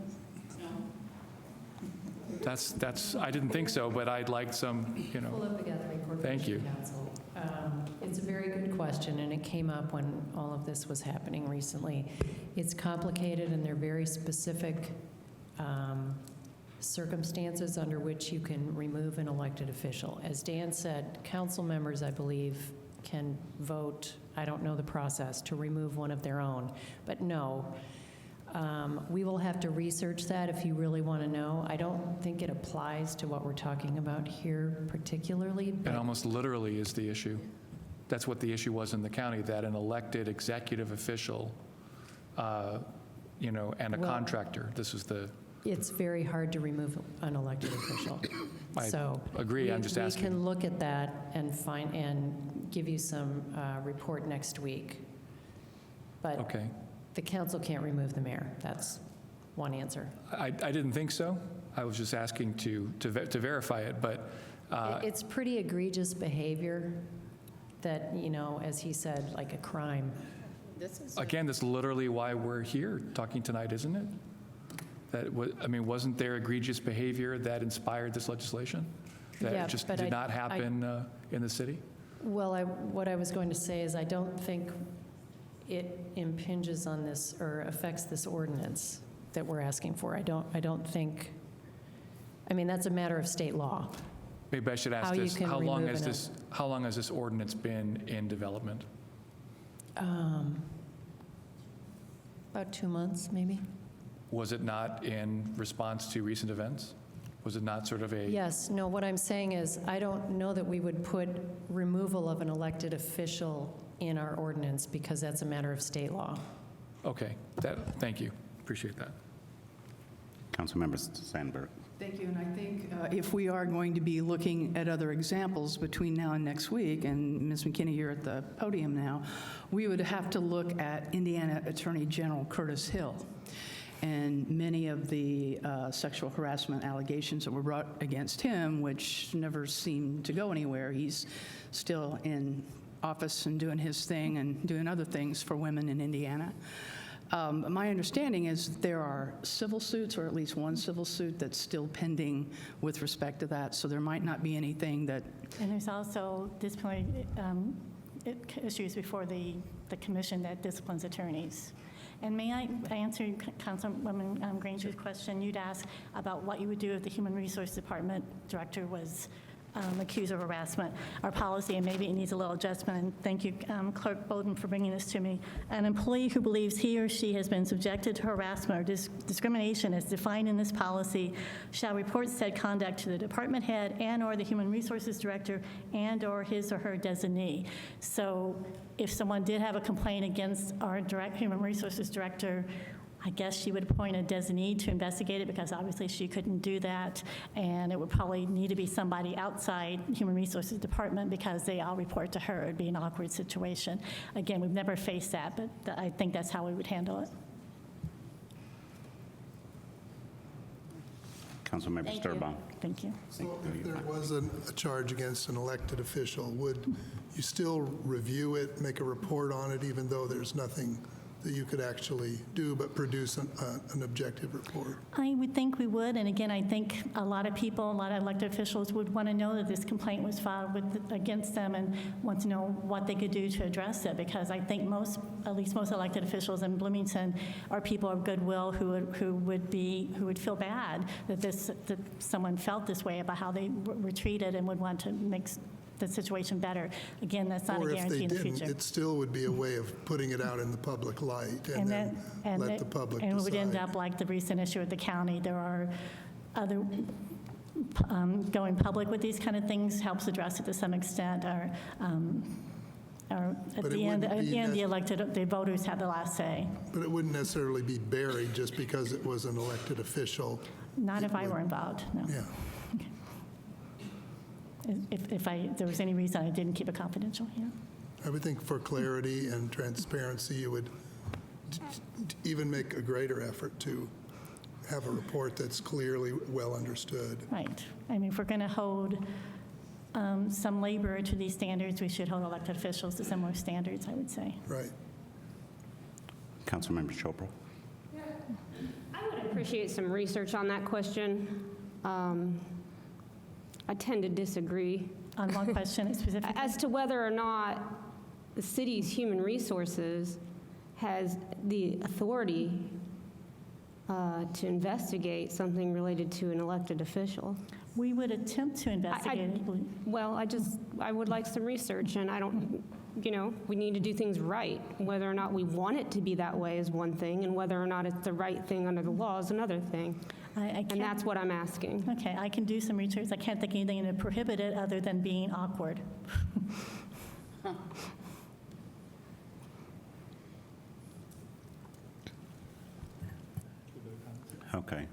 That's, I didn't think so, but I'd like some, Philippa Guthrie, Corporation Thank you. Counsel. It's a very good question, and it came up when all of this was happening recently. It's complicated, and there are very specific circumstances under which you can remove an elected official. As Dan said, council members, I believe, can vote, I don't know the process, to remove one of their own. But no, we will have to research that if you really want to know. I don't think it applies to what we're talking about here particularly. It But almost literally is the issue. That's what the issue was in the county, that an elected executive official, and a Well- contractor, this is the, it's very hard to remove an elected official. I So agree, I'm just We asking. can look at that and give you some report next week. But Okay. the council can't remove the mayor. That's one answer. I didn't think so. I was just asking to verify it, but It's pretty egregious behavior that, as he said, like a crime. again, that's literally why we're here talking tonight, isn't it? Wasn't there egregious behavior that inspired this legislation? Yeah, That just but did not happen in the city? Well, what I was going to say is I don't think it impinges on this or affects this ordinance that we're asking for. I don't think, that's a matter of state law. Maybe I should ask How you this, can how long remove has this ordinance been in development? About 2 months, maybe? Was it not in response to recent events? Was it not sort of a? Yes, no, what I'm saying is, I don't know that we would put removal of an elected official in our ordinance because that's a matter of state law. Okay, thank you, appreciate that. Councilmember Sandberg. Thank you, and I think if we are going to be looking at other examples between now and next week, and Ms. McKinney, you're at the podium now, we would have to look at Indiana Attorney General Curtis Hill. And many of the sexual harassment allegations that were brought against him, which never seemed to go anywhere. He's still in office and doing his thing and doing other things for women in Indiana. My understanding is there are civil suits, or at least one civil suit that's still pending with respect to that, so there might not be anything that... And there's also disciplinary issues before the commission that disciplines attorneys. And may I answer Councilwoman Granger's question? You'd ask about what you would do if the Human Resource Department director was accused of harassment. Our policy, and maybe it needs a little adjustment, and thank you, Clerk Bowden, for bringing this to me. An employee who believes he or she has been subjected to harassment or discrimination as defined in this policy shall report said conduct to the department head and/or the Human Resources Director and/or his or her designee. So if someone did have a complaint against our Human Resources Director, I guess she would appoint a designee to investigate it, because obviously she couldn't do that, and it would probably need to be somebody outside Human Resources Department because they all report to her. It'd be an awkward situation. Again, we've never faced that, but I think that's how we would handle it. Councilmember Sturbaum. Thank you. So if there was a charge against an elected official, would you still review it, make a report on it, even though there's nothing that you could actually do but produce an objective report? I would think we would, and again, I think a lot of people, a lot of elected officials would want to know that this complaint was filed against them and want to know what they could do to address it, because I think at least most elected officials in Bloomington are people of goodwill who would feel bad that someone felt this way about how they were treated and would want to make the situation better. Again, that's not a guarantee in the future. Or if they didn't, it still would be a way of putting it out in the public light and then let the public decide. And it would end up like the recent issue with the county. There are other, going public with these kind of things helps address it to some extent. At the end, the voters have the last say. But it wouldn't necessarily be buried just because it was an elected official. Not if I were involved, no. Yeah. If there was any reason I didn't keep it confidential, yeah. I would think for clarity and transparency, you would even make a greater effort to have a report that's clearly well understood. Right. I mean, if we're going to hold some labor to these standards, we should hold elected officials to similar standards, I would say. Right. Councilmember Chopra? I would appreciate some research on that question. I tend to disagree. On one question specifically? As to whether or not the city's human resources has the authority to investigate something related to an elected official. We would attempt to investigate it. Well, I would like some research, and I don't, we need to do things right. Whether or not we want it to be that way is one thing, and whether or not it's the right thing under the law is another thing. And that's what I'm asking. Okay, I can do some research. I can't think of anything to prohibit it other than being awkward. Okay,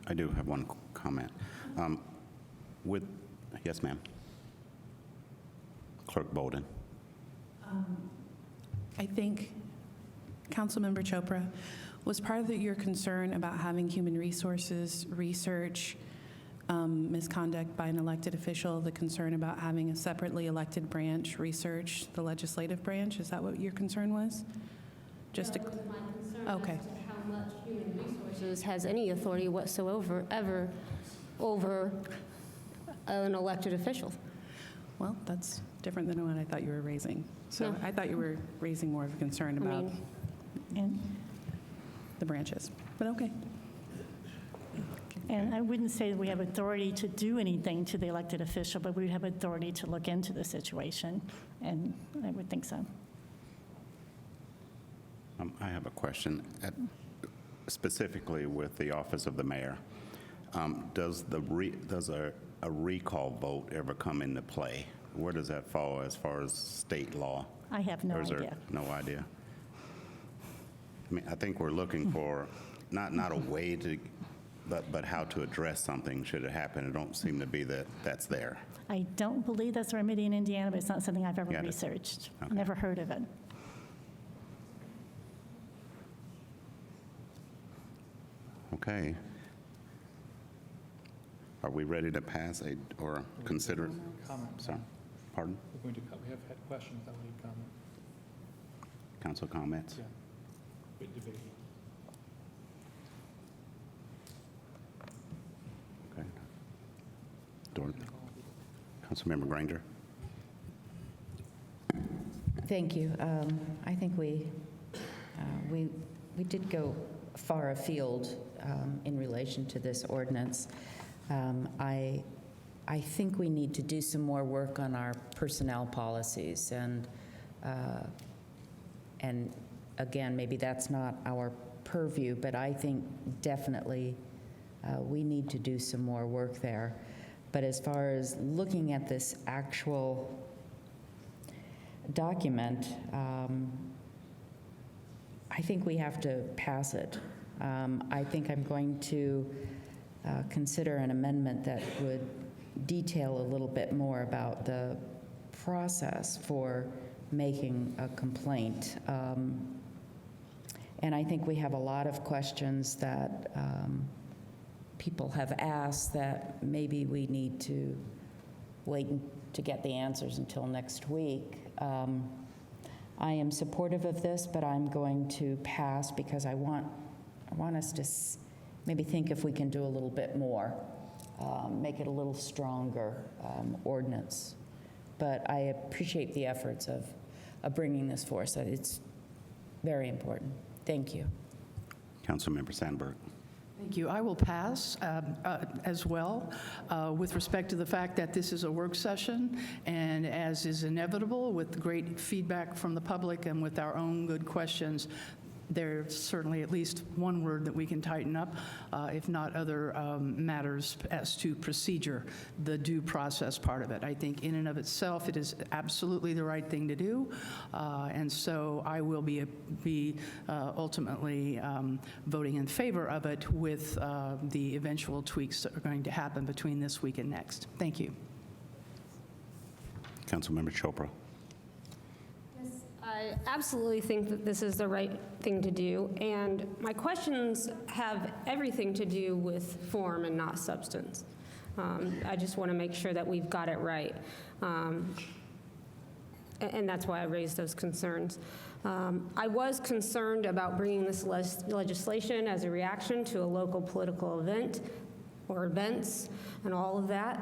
I do have one comment. Yes, ma'am. Clerk Bolden. I think, Councilmember Chopra, was part of your concern about having human resources research misconduct by an elected official, the concern about having a separately elected branch research the legislative branch? Is that what your concern was? Just That was my concern. Okay. As to how much human resources has any authority whatsoever ever over an elected official. Well, that's different than what I thought you were raising. So No. I thought you were raising more of a concern about the branches, but okay. And I wouldn't say that we have authority to do anything to the elected official, but we would have authority to look into the situation, and I would think so. I have a question. Specifically with the office of the mayor, does a recall vote ever come into play? Where does that fall as far as state law? I have no Or is there idea. no idea? I mean, I think we're looking for not a way to, but how to address something should it happen. It don't seem to be that's there. I don't believe that's a remedy in Indiana, but it's not something I've ever Got it. researched. Okay. Never heard of it. Okay. Are we ready to pass or consider? Comment. Sorry, pardon? We have had questions, I need comment. Council comments? Yeah. Good debate. Okay. Councilmember Granger? Thank you. I think we did go far afield in relation to this ordinance. I think we need to do some more work on our personnel policies, and again, maybe that's not our purview, but I think definitely we need to do some more work there. But as far as looking at this actual document, I think we have to pass it. I think I'm going to consider an amendment that would detail a little bit more about the process for making a complaint. And I think we have a lot of questions that people have asked that maybe we need to wait to get the answers until next week. I am supportive of this, but I'm going to pass because I want us to maybe think if we can do a little bit more, make it a little stronger ordinance. But I appreciate the efforts of bringing this forth. It's very important. Thank you. Councilmember Sandberg? Thank you. I will pass as well with respect to the fact that this is a work session, and as is inevitable with great feedback from the public and with our own good questions, there's certainly at least one word that we can tighten up, if not other matters as to procedure, the due process part of it. I think in and of itself, it is absolutely the right thing to do, and so I will be ultimately voting in favor of it with the eventual tweaks that are going to happen between this week and next. Thank you. Councilmember Chopra? Yes, I I absolutely think that this is the right thing to do, and my questions have everything to do with form and not substance. I just want to make sure that we've got it right, and that's why I raised those concerns. I was concerned about bringing this legislation as a reaction to a local political event or events and all of that.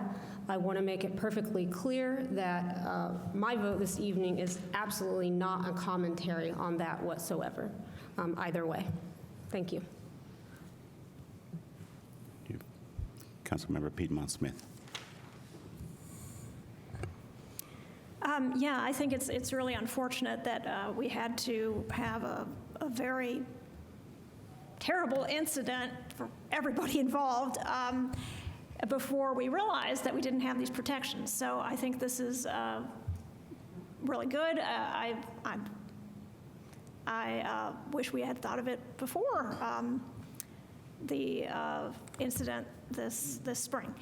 I want to make it perfectly clear that my vote this evening is absolutely not a commentary on that whatsoever, either way. Thank you. Councilmember Piedmont Smith. Yeah, I think it's really unfortunate that we had to have a very terrible incident for everybody involved before we realized that we didn't have these protections. So I think this is really good. I wish we had thought of it before the incident this spring.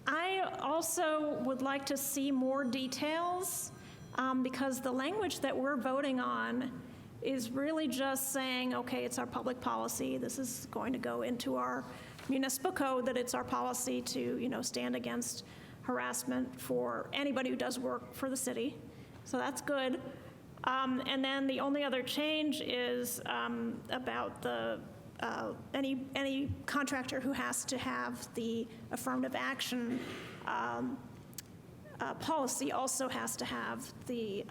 I also would like to see more details because the language that we're voting on is really just saying, okay, it's our public policy. This is going to go into our municipal code, that it's our policy to, stand against harassment for anybody who does work for the city. So that's good. And then the only other change is about the any contractor who has to have the affirmative action policy also has to have the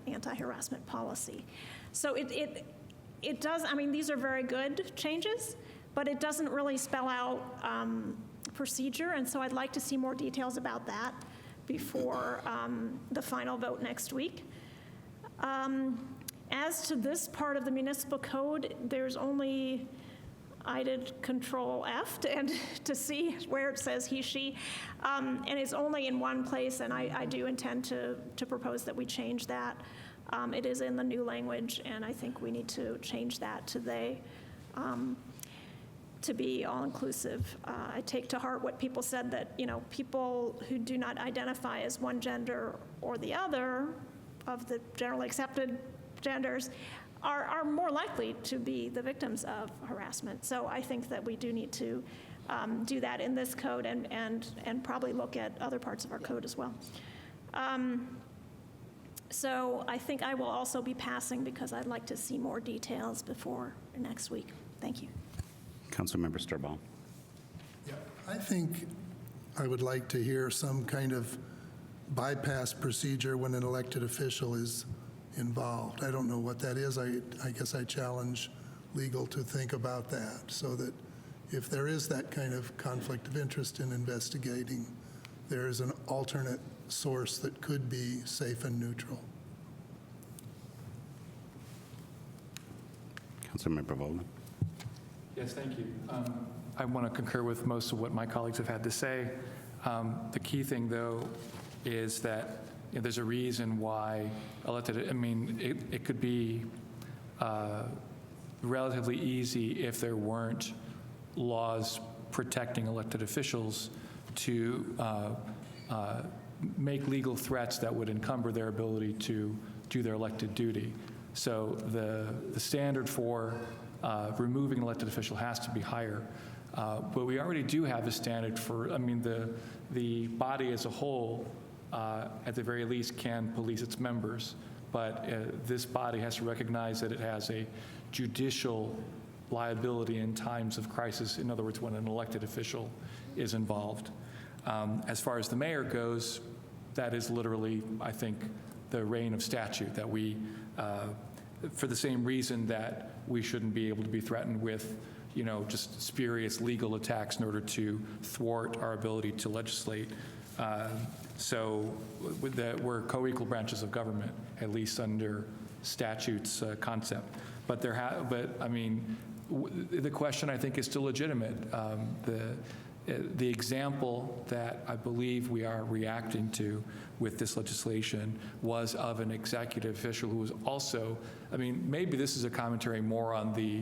anti-harassment policy. So it does, these are very good changes, but it doesn't really spell out procedure, and so I'd like to see more details about that before the final vote next week. As to this part of the municipal code, there's only, I did Control F to see where it says he, she, and it's only in one place, and I do intend to propose that we change that. It is in the new language, and I think we need to change that to they, to be all-inclusive. I take to heart what people said, that people who do not identify as one gender or the other of the generally accepted genders are more likely to be the victims of harassment. So I think that we do need to do that in this code and probably look at other parts of our code as well. So I think I will also be passing because I'd like to see more details before next week. Thank you. Councilmember Sturbaum. Yeah, I think I would like to hear some kind of bypass procedure when an elected official is involved. I don't know what that is. I guess I challenge legal to think about that, so that if there is that kind of conflict of interest in investigating, there is an alternate source that could be safe and neutral. Councilmember Volin. Yes, thank you. I want to concur with most of what my colleagues have had to say. The key thing, though, is that there's a reason why elected, it could be relatively easy if there weren't laws protecting elected officials to make legal threats that would encumber their ability to do their elected duty. So the standard for removing an elected official has to be higher. But we already do have a standard for, the body as a whole, at the very least, can police its members. But this body has to recognize that it has a judicial liability in times of crisis. In other words, when an elected official is involved. As far as the mayor goes, that is literally, I think, the reign of statute, that we, for the same reason that we shouldn't be able to be threatened with, just spurious legal attacks in order to thwart our ability to legislate. So we're co-equal branches of government, at least under statute's concept. But the question, I think, is still legitimate. The example that I believe we are reacting to with this legislation was of an executive official who was also, I mean, maybe this is a commentary more on the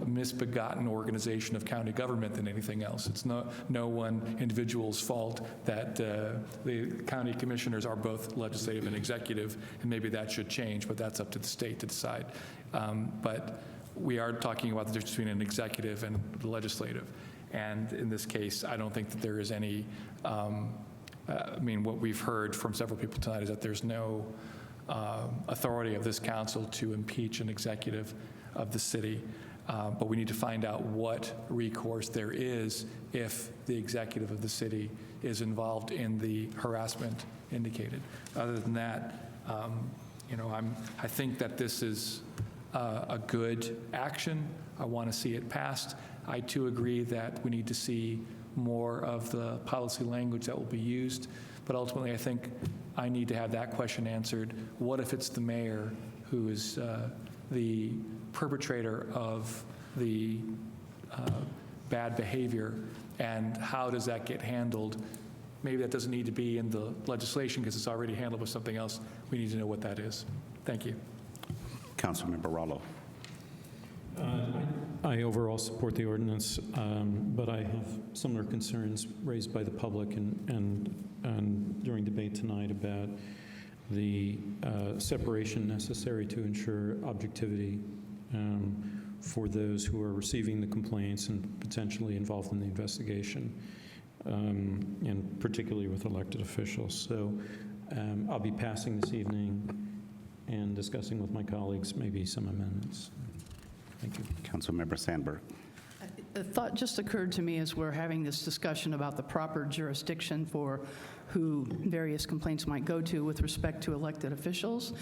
misbegotten organization of county government than anything else. It's no one individual's fault that the county commissioners are both legislative and executive, and maybe that should change, but that's up to the state to decide. But we are talking about the difference between an executive and the legislative. And in this case, I don't think that there is any, I mean, what we've heard from several people tonight is that there's no authority of this council to impeach an executive of the city. But we need to find out what recourse there is if the executive of the city is involved in the harassment indicated. Other than that, you know, I think that this is a good action. I want to see it passed. I too agree that we need to see more of the policy language that will be used, but ultimately I think I need to have that question answered. What if it's the mayor who is the perpetrator of the bad behavior, and how does that get handled? Maybe that doesn't need to be in the legislation because it's already handled with something else. We need to know what that is. Thank you. Councilmember Rallo. I overall support the ordinance, but I have similar concerns raised by the public and during debate tonight about the separation necessary to ensure objectivity for those who are receiving the complaints and potentially involved in the investigation, and particularly with elected officials. So I'll be passing this evening and discussing with my colleagues maybe some amendments. Thank you. Councilmember Sandberg. A thought just occurred to me as we're having this discussion about the proper jurisdiction for who various complaints might go to with respect to elected officials.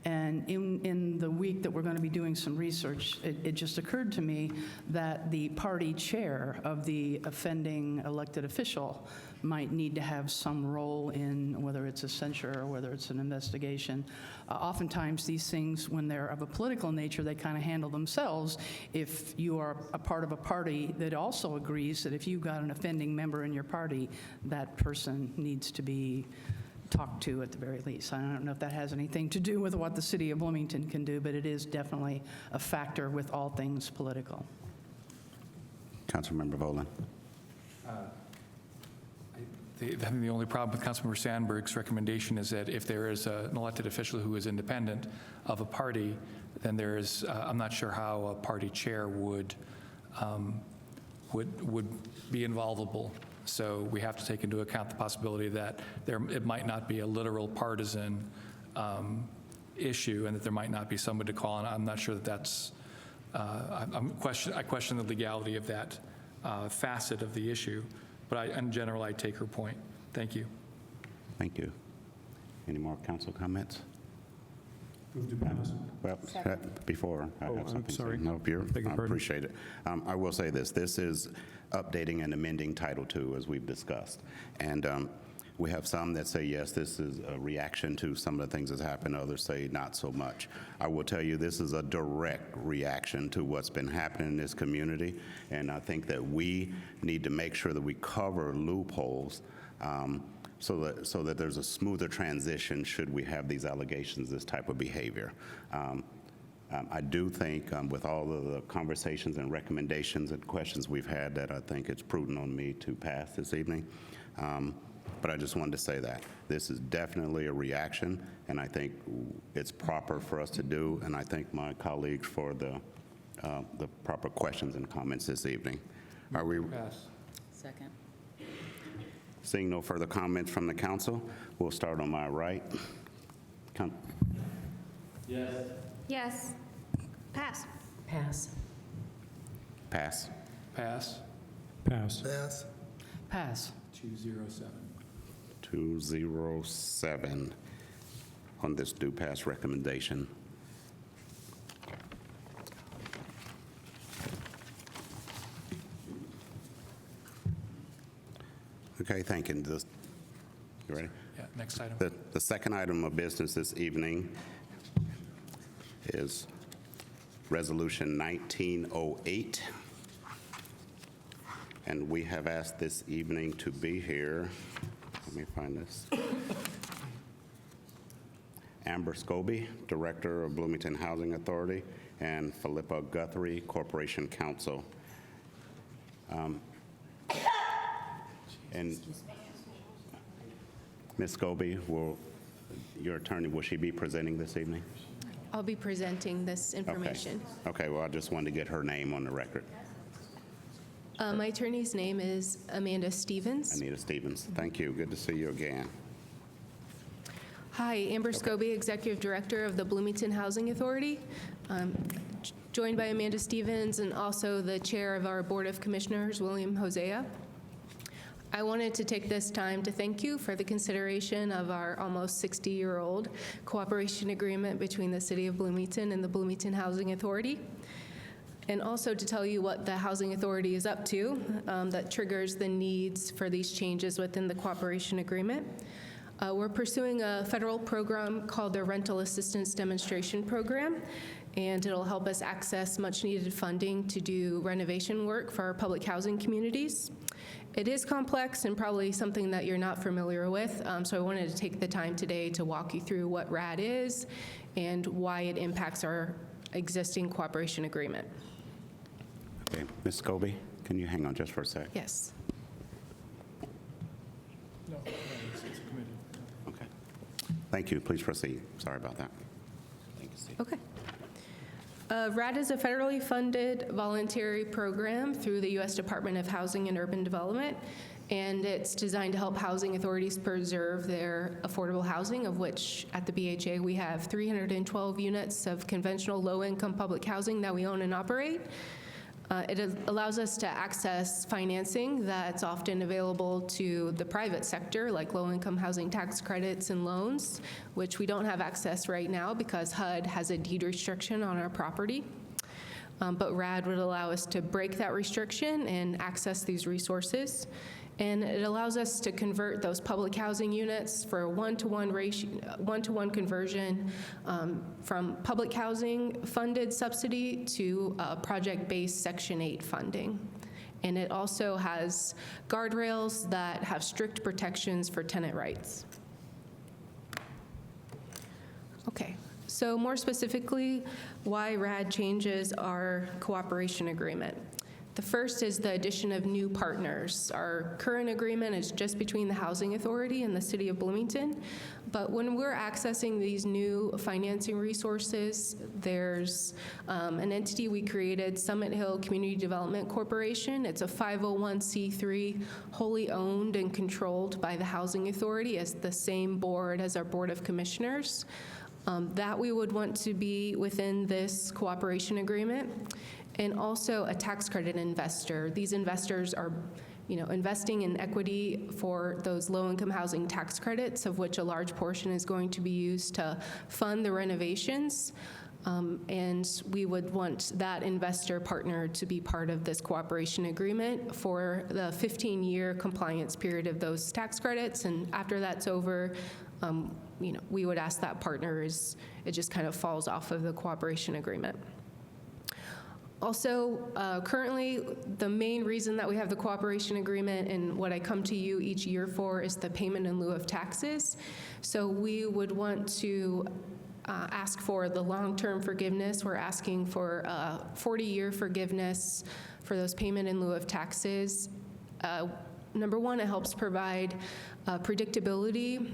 And in the week that we're going to be doing some research, it just occurred to me that the party chair of the offending elected official might need to have some role in whether it's a censure or whether it's an investigation. Oftentimes these things, when they're of a political nature, they kind of handle themselves. If you are a part of a party that also agrees that if you've got an offending member in your party, that person needs to be talked to at the very least. I don't know if that has anything to do with what the city of Bloomington can do, but it is definitely a factor with all things political. Councilmember Volan. I think the only problem with Councilmember Sandberg's recommendation is that if there is an elected official who is independent of a party, then there is, I'm not sure how a party chair would be involvable. So we have to take into account the possibility that it might not be a literal partisan issue, and that there might not be somebody to call on. I'm not sure that that's, I question the legality of that facet of the issue. But in general, I take her point. Thank you. Thank you. Any more council comments? Move to pass. Well, before I have something to say. sorry. No, I pardon. appreciate it. I will say this. This is updating and amending Title II, as we've discussed. And we have some that say, yes, this is a reaction to some of the things that's happened. Others say not so much. I will tell you this is a direct reaction to what's been happening in this community. And I think that we need to make sure that we cover loopholes so that there's a smoother transition should we have these allegations, this type of behavior. I do think with all of the conversations and recommendations and questions we've had that I think it's prudent on me to pass this evening. But I just wanted to say that. This is definitely a reaction, and I think it's proper for us to do, and I thank my colleagues for the proper questions and comments this evening. Are we? Pass. Second. Seeing no further comments from the council, we'll start on my right. Yes. Yes. Pass. Pass. Pass. Pass. Pass. Pass. Pass. 207. 207 on this do pass recommendation. Okay, thank you. You ready? Yeah, next item. The second item of business this evening is Resolution 1908. And we have asked this evening to be here, let me find this. Amber Scobie, Director of Bloomington Housing Authority, and Philippa Guthrie, Corporation Counsel. And Ms. Scobie, your attorney, will she be presenting this evening? I'll be presenting this information. Okay, well, I just wanted to get her name on the record. My attorney's name is Amanda Stevens. Anita Stevens. Thank you. Good to see you again. Hi, Amber Scobie, Executive Director of the Bloomington Housing Authority, joined by Amanda Stevens and also the Chair of our Board of Commissioners, William Hosea. I wanted to take this time to thank you for the consideration of our almost 60-year-old cooperation agreement between the City of Bloomington and the Bloomington Housing Authority, and also to tell you what the Housing Authority is up to that triggers the needs for these changes within the cooperation agreement. We're pursuing a federal program called the Rental Assistance Demonstration Program, and it'll help us access much-needed funding to do renovation work for our public housing communities. It is complex and probably something that you're not familiar with, so I wanted to take the time today to walk you through what RAD is and why it impacts our existing cooperation agreement. Okay, Ms. Scobie, can you hang on just for a sec? Yes. No, it's a committee. Okay. Thank you. Please proceed. Sorry about that. Thank you, Steve. Okay. RAD is a federally funded voluntary program through the U.S. Department of Housing and Urban Development, and it's designed to help housing authorities preserve their affordable housing, of which at the BHA we have 312 units of conventional low-income public housing that we own and operate. It allows us to access financing that's often available to the private sector, like low-income housing tax credits and loans, which we don't have access right now because HUD has a deed restriction on our property. But RAD would allow us to break that restriction and access these resources. And it allows us to convert those public housing units for a one-to-one conversion from public housing funded subsidy to project-based Section 8 funding. And it also has guardrails that have strict protections for tenant rights. Okay, so more specifically, why RAD changes our cooperation agreement. The first is the addition of new partners. Our current agreement is just between the Housing Authority and the City of Bloomington, but when we're accessing these new financing resources, there's an entity we created, Summit Hill Community Development Corporation. It's a 501c3, wholly owned and controlled by the Housing Authority as the same board as our Board of Commissioners. That we would want to be within this cooperation agreement. And also a tax credit investor. These investors are, investing in equity for those low-income housing tax credits, of which a large portion is going to be used to fund the renovations. And we would want that investor partner to be part of this cooperation agreement for the 15-year compliance period of those tax credits. And after that's over, we would ask that partner it just kind of falls off of the cooperation agreement. Also, currently, the main reason that we have the cooperation agreement and what I come to you each year for is the payment in lieu of taxes. So we would want to ask for the long-term forgiveness. We're asking for a 40-year forgiveness for those payment in lieu of taxes. Number one, it helps provide predictability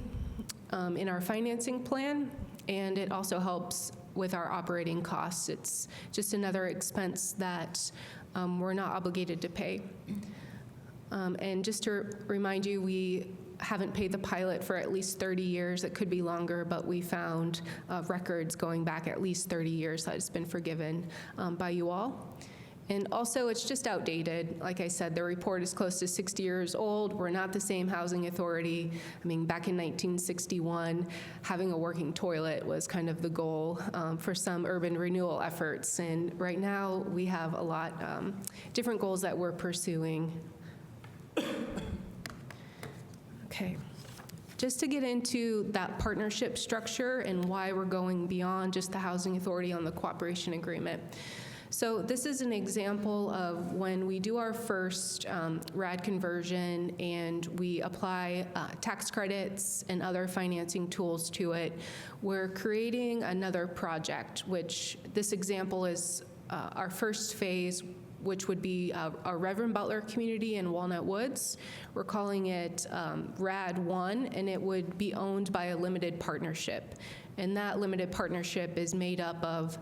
in our financing plan, and it also helps with our operating costs. It's just another expense that we're not obligated to pay. And just to remind you, we haven't paid the pilot for at least 30 years. It could be longer, but we found records going back at least 30 years that has been forgiven by you all. And also, it's just outdated. Like I said, the report is close to 60 years old. We're not the same housing authority. I mean, back in 1961, having a working toilet was kind of the goal for some urban renewal efforts. And right now, we have a lot different goals that we're pursuing. Okay. Just to get into that partnership structure and why we're going beyond just the housing authority on the cooperation agreement. So this is an example of when we do our first RAD conversion and we apply tax credits and other financing tools to it, we're creating another project, which this example is our first phase, which would be our Reverend Butler community in Walnut Woods. We're calling it RAD 1, and it would be owned by a limited partnership. And that limited partnership is made up of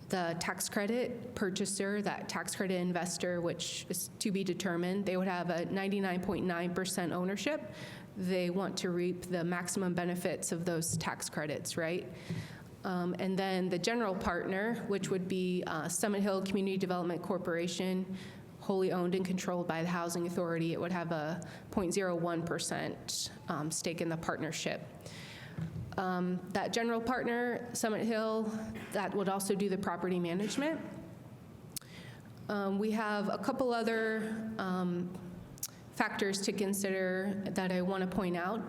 the tax credit purchaser, that tax credit investor, which is to be determined. They would have a 99.9% ownership. They want to reap the maximum benefits of those tax credits, right? And then the general partner, which would be Summit Hill Community Development Corporation, wholly owned and controlled by the Housing Authority. It would have a 0.01% stake in the partnership. That general partner, Summit Hill, that would also do the property management. We have a couple other factors to consider that I want to point out.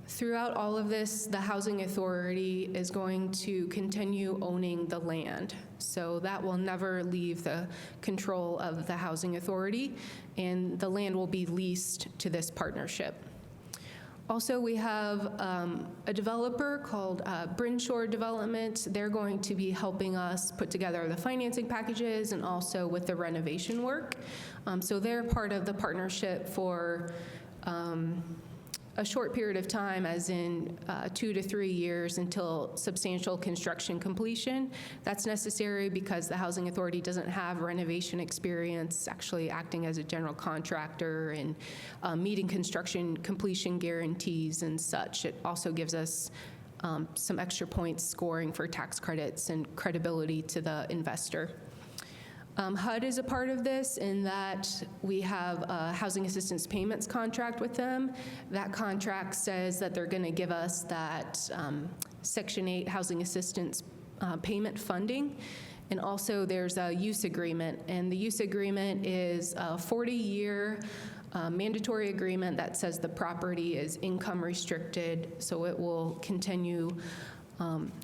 Throughout all of this, the Housing Authority is going to continue owning the land. So that will never leave the control of the Housing Authority, and the land will be leased to this partnership. Also, we have a developer called Brinshore Development. They're going to be helping us put together the financing packages and also with the renovation work. So they're part of the partnership for a short period of time, as in 2 to 3 years until substantial construction completion. That's necessary because the Housing Authority doesn't have renovation experience, actually acting as a general contractor and meeting construction completion guarantees and such. It also gives us some extra points scoring for tax credits and credibility to the investor. HUD is a part of this in that we have a housing assistance payments contract with them. That contract says that they're going to give us that Section 8 housing assistance payment funding. And also there's a use agreement. And the use agreement is a 40-year mandatory agreement that says the property is income restricted, so it will continue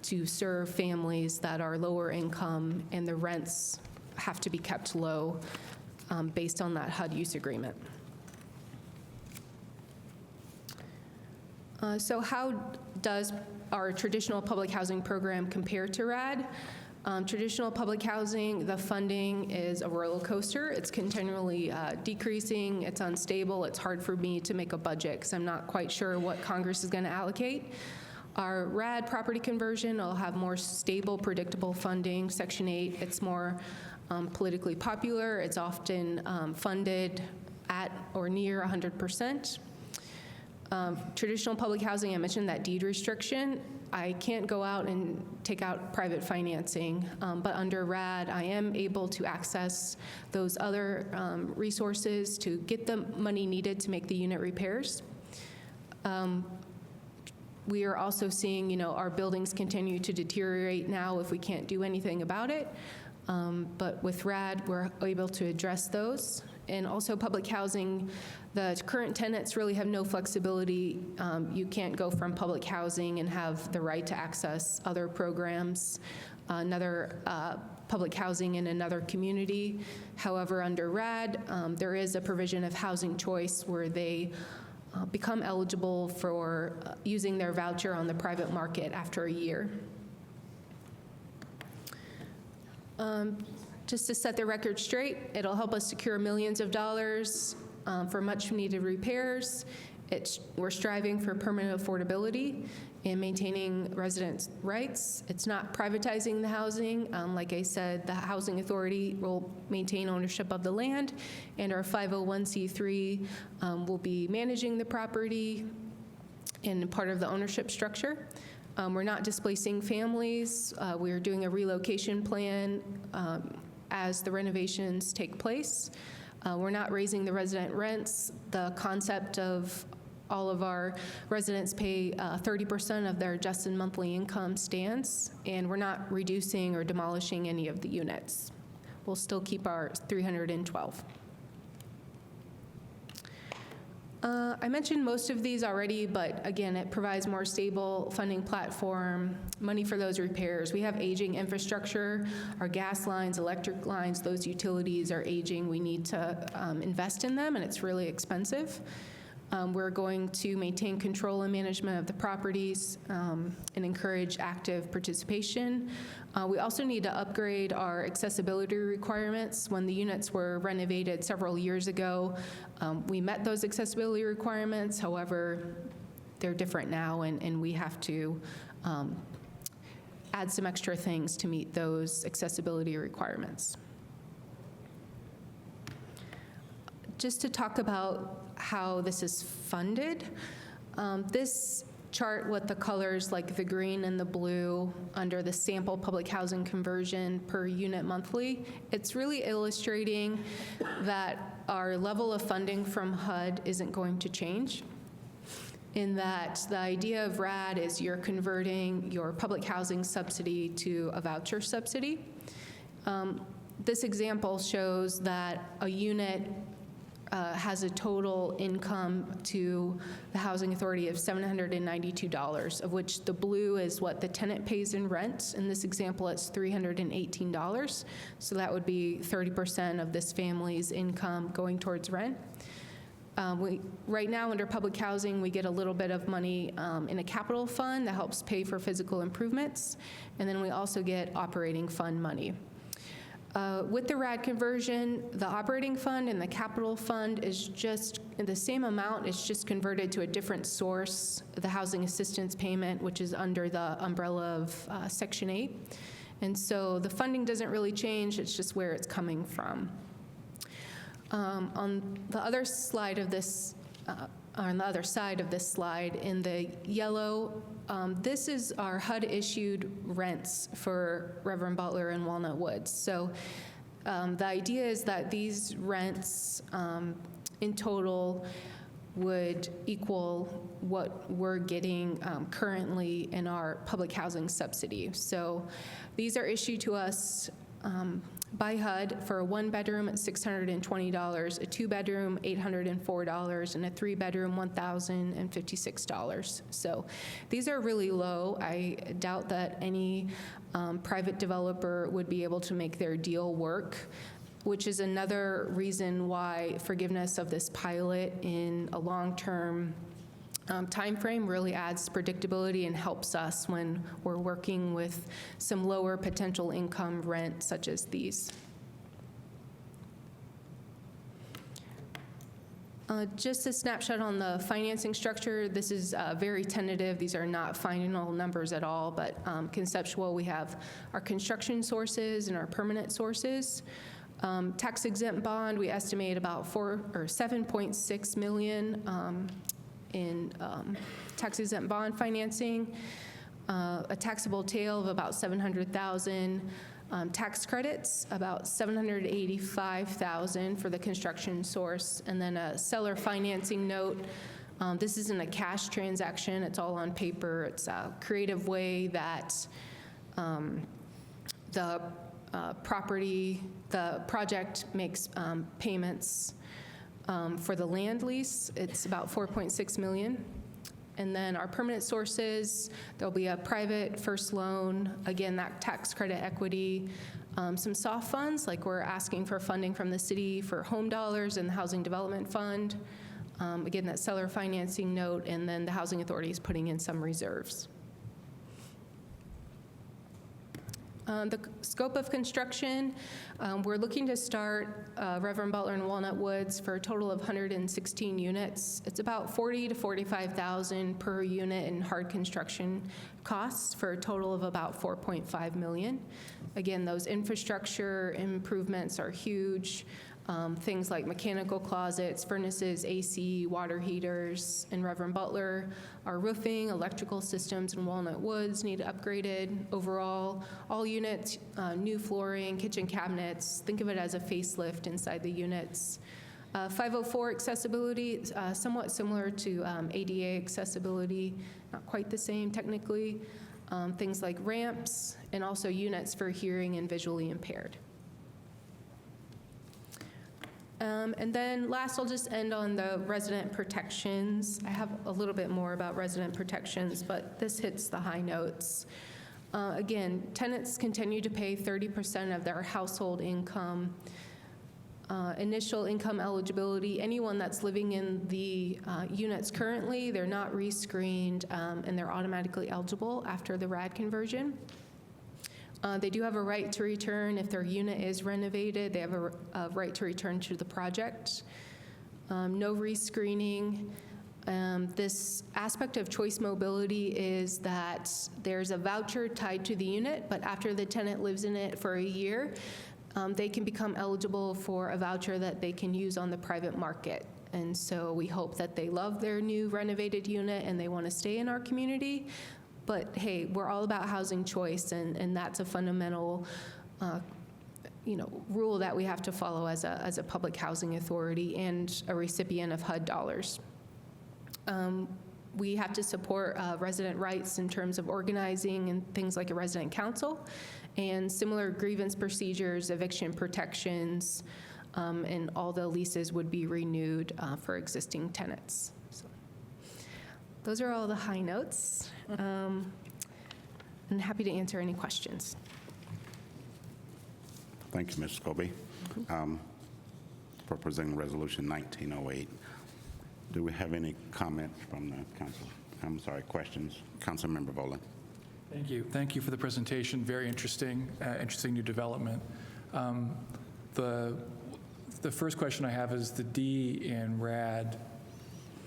to serve families that are lower income, and the rents have to be kept low based on that HUD use agreement. So how does our traditional public housing program compare to RAD? Traditional public housing, the funding is a roller coaster. It's continually decreasing. It's unstable. It's hard for me to make a budget because I'm not quite sure what Congress is going to allocate. Our RAD property conversion will have more stable, predictable funding. Section 8, it's more politically popular. It's often funded at or near 100%. Traditional public housing, I mentioned that deed restriction. I can't go out and take out private financing, but under RAD, I am able to access those other resources to get the money needed to make the unit repairs. We are also seeing, our buildings continue to deteriorate now if we can't do anything about it. But with RAD, we're able to address those. And also public housing, the current tenants really have no flexibility. You can't go from public housing and have the right to access other programs, another public housing in another community. However, under RAD, there is a provision of housing choice where they become eligible for using their voucher on the private market after a year. Just to set the record straight, it'll help us secure millions of dollars for much needed repairs. We're striving for permanent affordability and maintaining residents' rights. It's not privatizing the housing. Like I said, the Housing Authority will maintain ownership of the land, and our 501c3 will be managing the property and part of the ownership structure. We're not displacing families. We're doing a relocation plan as the renovations take place. We're not raising the resident rents. The concept of all of our residents pay 30% of their adjusted monthly income stands, and we're not reducing or demolishing any of the units. We'll still keep our 312. I mentioned most of these already, but again, it provides more stable funding platform, money for those repairs. We have aging infrastructure, our gas lines, electric lines, those utilities are aging. We need to invest in them, and it's really expensive. We're going to maintain control and management of the properties and encourage active participation. We also need to upgrade our accessibility requirements. When the units were renovated several years ago, we met those accessibility requirements. However, they're different now, and we have to add some extra things to meet those accessibility requirements. Just to talk about how this is funded, this chart with the colors like the green and the blue under the sample public housing conversion per unit monthly, it's really illustrating that our level of funding from HUD isn't going to change, in that the idea of RAD is you're converting your public housing subsidy to a voucher subsidy. This example shows that a unit has a total income to the Housing Authority of $792, of which the blue is what the tenant pays in rent. In this example, it's $318. So that would be 30% of this family's income going towards rent. Right now, under public housing, we get a little bit of money in a capital fund that helps pay for physical improvements. And then we also get operating fund money. With the RAD conversion, the operating fund and the capital fund is just the same amount. It's just converted to a different source, the housing assistance payment, which is under the umbrella of Section 8. And so the funding doesn't really change. It's just where it's coming from. On the other slide of this, on the other side of this slide, in the yellow, this is our HUD-issued rents for Reverend Butler and Walnut Woods. So the idea is that these rents in total would equal what we're getting currently in our public housing subsidy. So these are issued to us by HUD for a one-bedroom at $620, a two-bedroom $804, and a three-bedroom $1,056. So these are really low. I doubt that any private developer would be able to make their deal work, which is another reason why forgiveness of this pilot in a long-term time frame really adds predictability and helps us when we're working with some lower potential income rent such as these. Just a snapshot on the financing structure. This is very tentative. These are not final numbers at all, but conceptual. We have our construction sources and our permanent sources. Tax exempt bond, we estimate about $7.6 million in tax exempt bond financing, a taxable tail of about $700,000, tax credits about $785,000 for the construction source, and then a seller financing note. This isn't a cash transaction, it's all on paper. It's a creative way that the project makes payments for the land lease. It's about $4.6 million. And then our permanent sources, there'll be a private first loan, again, that tax credit equity, some soft funds, like we're asking for funding from the city for home dollars and the Housing Development Fund. Again, that seller financing note, and then the Housing Authority is putting in some reserves. The scope of construction, we're looking to start Reverend Butler and Walnut Woods for a total of 116 units. It's about $40,000 to $45,000 per unit in hard construction costs for a total of about $4.5 million. Again, those infrastructure improvements are huge. Things like mechanical closets, furnaces, AC, water heaters in Reverend Butler. Our roofing, electrical systems in Walnut Woods need upgraded. Overall, all units, new flooring, kitchen cabinets. Think of it as a facelift inside the units. 504 accessibility, somewhat similar to ADA accessibility, not quite the same technically. Things like ramps, and also units for hearing and visually impaired. And then last, I'll just end on the resident protections. I have a little bit more about resident protections, but this hits the high notes. Again, tenants continue to pay 30% of their household income. Initial income eligibility, anyone that's living in the units currently, they're not rescreened, and they're automatically eligible after the RAD conversion. They do have a right to return if their unit is renovated. They have a right to return to the project. No rescreening. This aspect of choice mobility is that there's a voucher tied to the unit, but after the tenant lives in it for a year, they can become eligible for a voucher that they can use on the private market. And so we hope that they love their new renovated unit and they want to stay in our community. But hey, we're all about housing choice, and that's a fundamental rule that we have to follow as a public housing authority and a recipient of HUD dollars. We have to support resident rights in terms of organizing and things like a resident council, and similar grievance procedures, eviction protections, and all the leases would be renewed for existing tenants. So, those are all the high notes. I'm happy to answer any questions. Thank you, Ms. Scobie, for presenting Resolution 1908. Do we have any comments from the council? I'm sorry, questions? Councilmember Volan. Thank you. Thank you for the presentation. Very interesting, interesting new development. The first question I have is the D in RAD.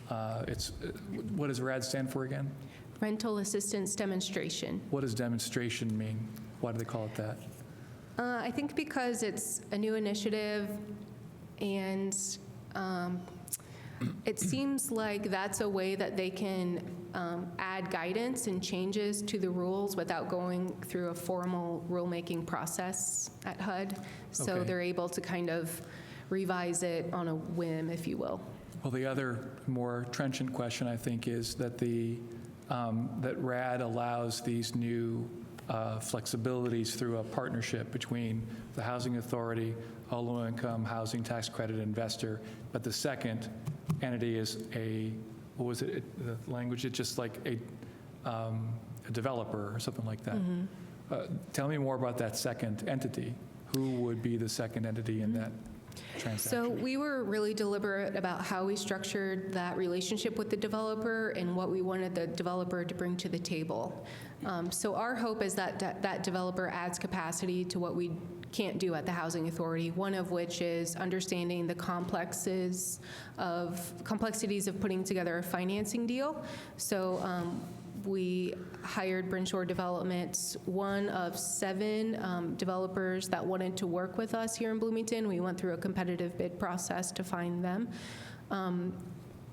What does RAD stand for again? Rental assistance demonstration. What does demonstration mean? Why do they call it that? I think because it's a new initiative, and it seems like that's a way that they can add guidance and changes to the rules without going through a formal rulemaking process at HUD. So Okay. they're able to kind of revise it on a whim, if you will. Well, the other more trenchant question, I think, is that that RAD allows these new flexibilities through a partnership between the Housing Authority, a low-income housing tax credit investor, but the second entity is what was it, the language? It's just like a developer or something like that. Tell me more about that second entity. Who would be the second entity in that transaction? So we were really deliberate about how we structured that relationship with the developer and what we wanted the developer to bring to the table. So our hope is that that developer adds capacity to what we can't do at the Housing Authority, one of which is understanding the complexities of putting together a financing deal. So we hired Brinshore Development, one of 7 developers that wanted to work with us here in Bloomington. We went through a competitive bid process to find them.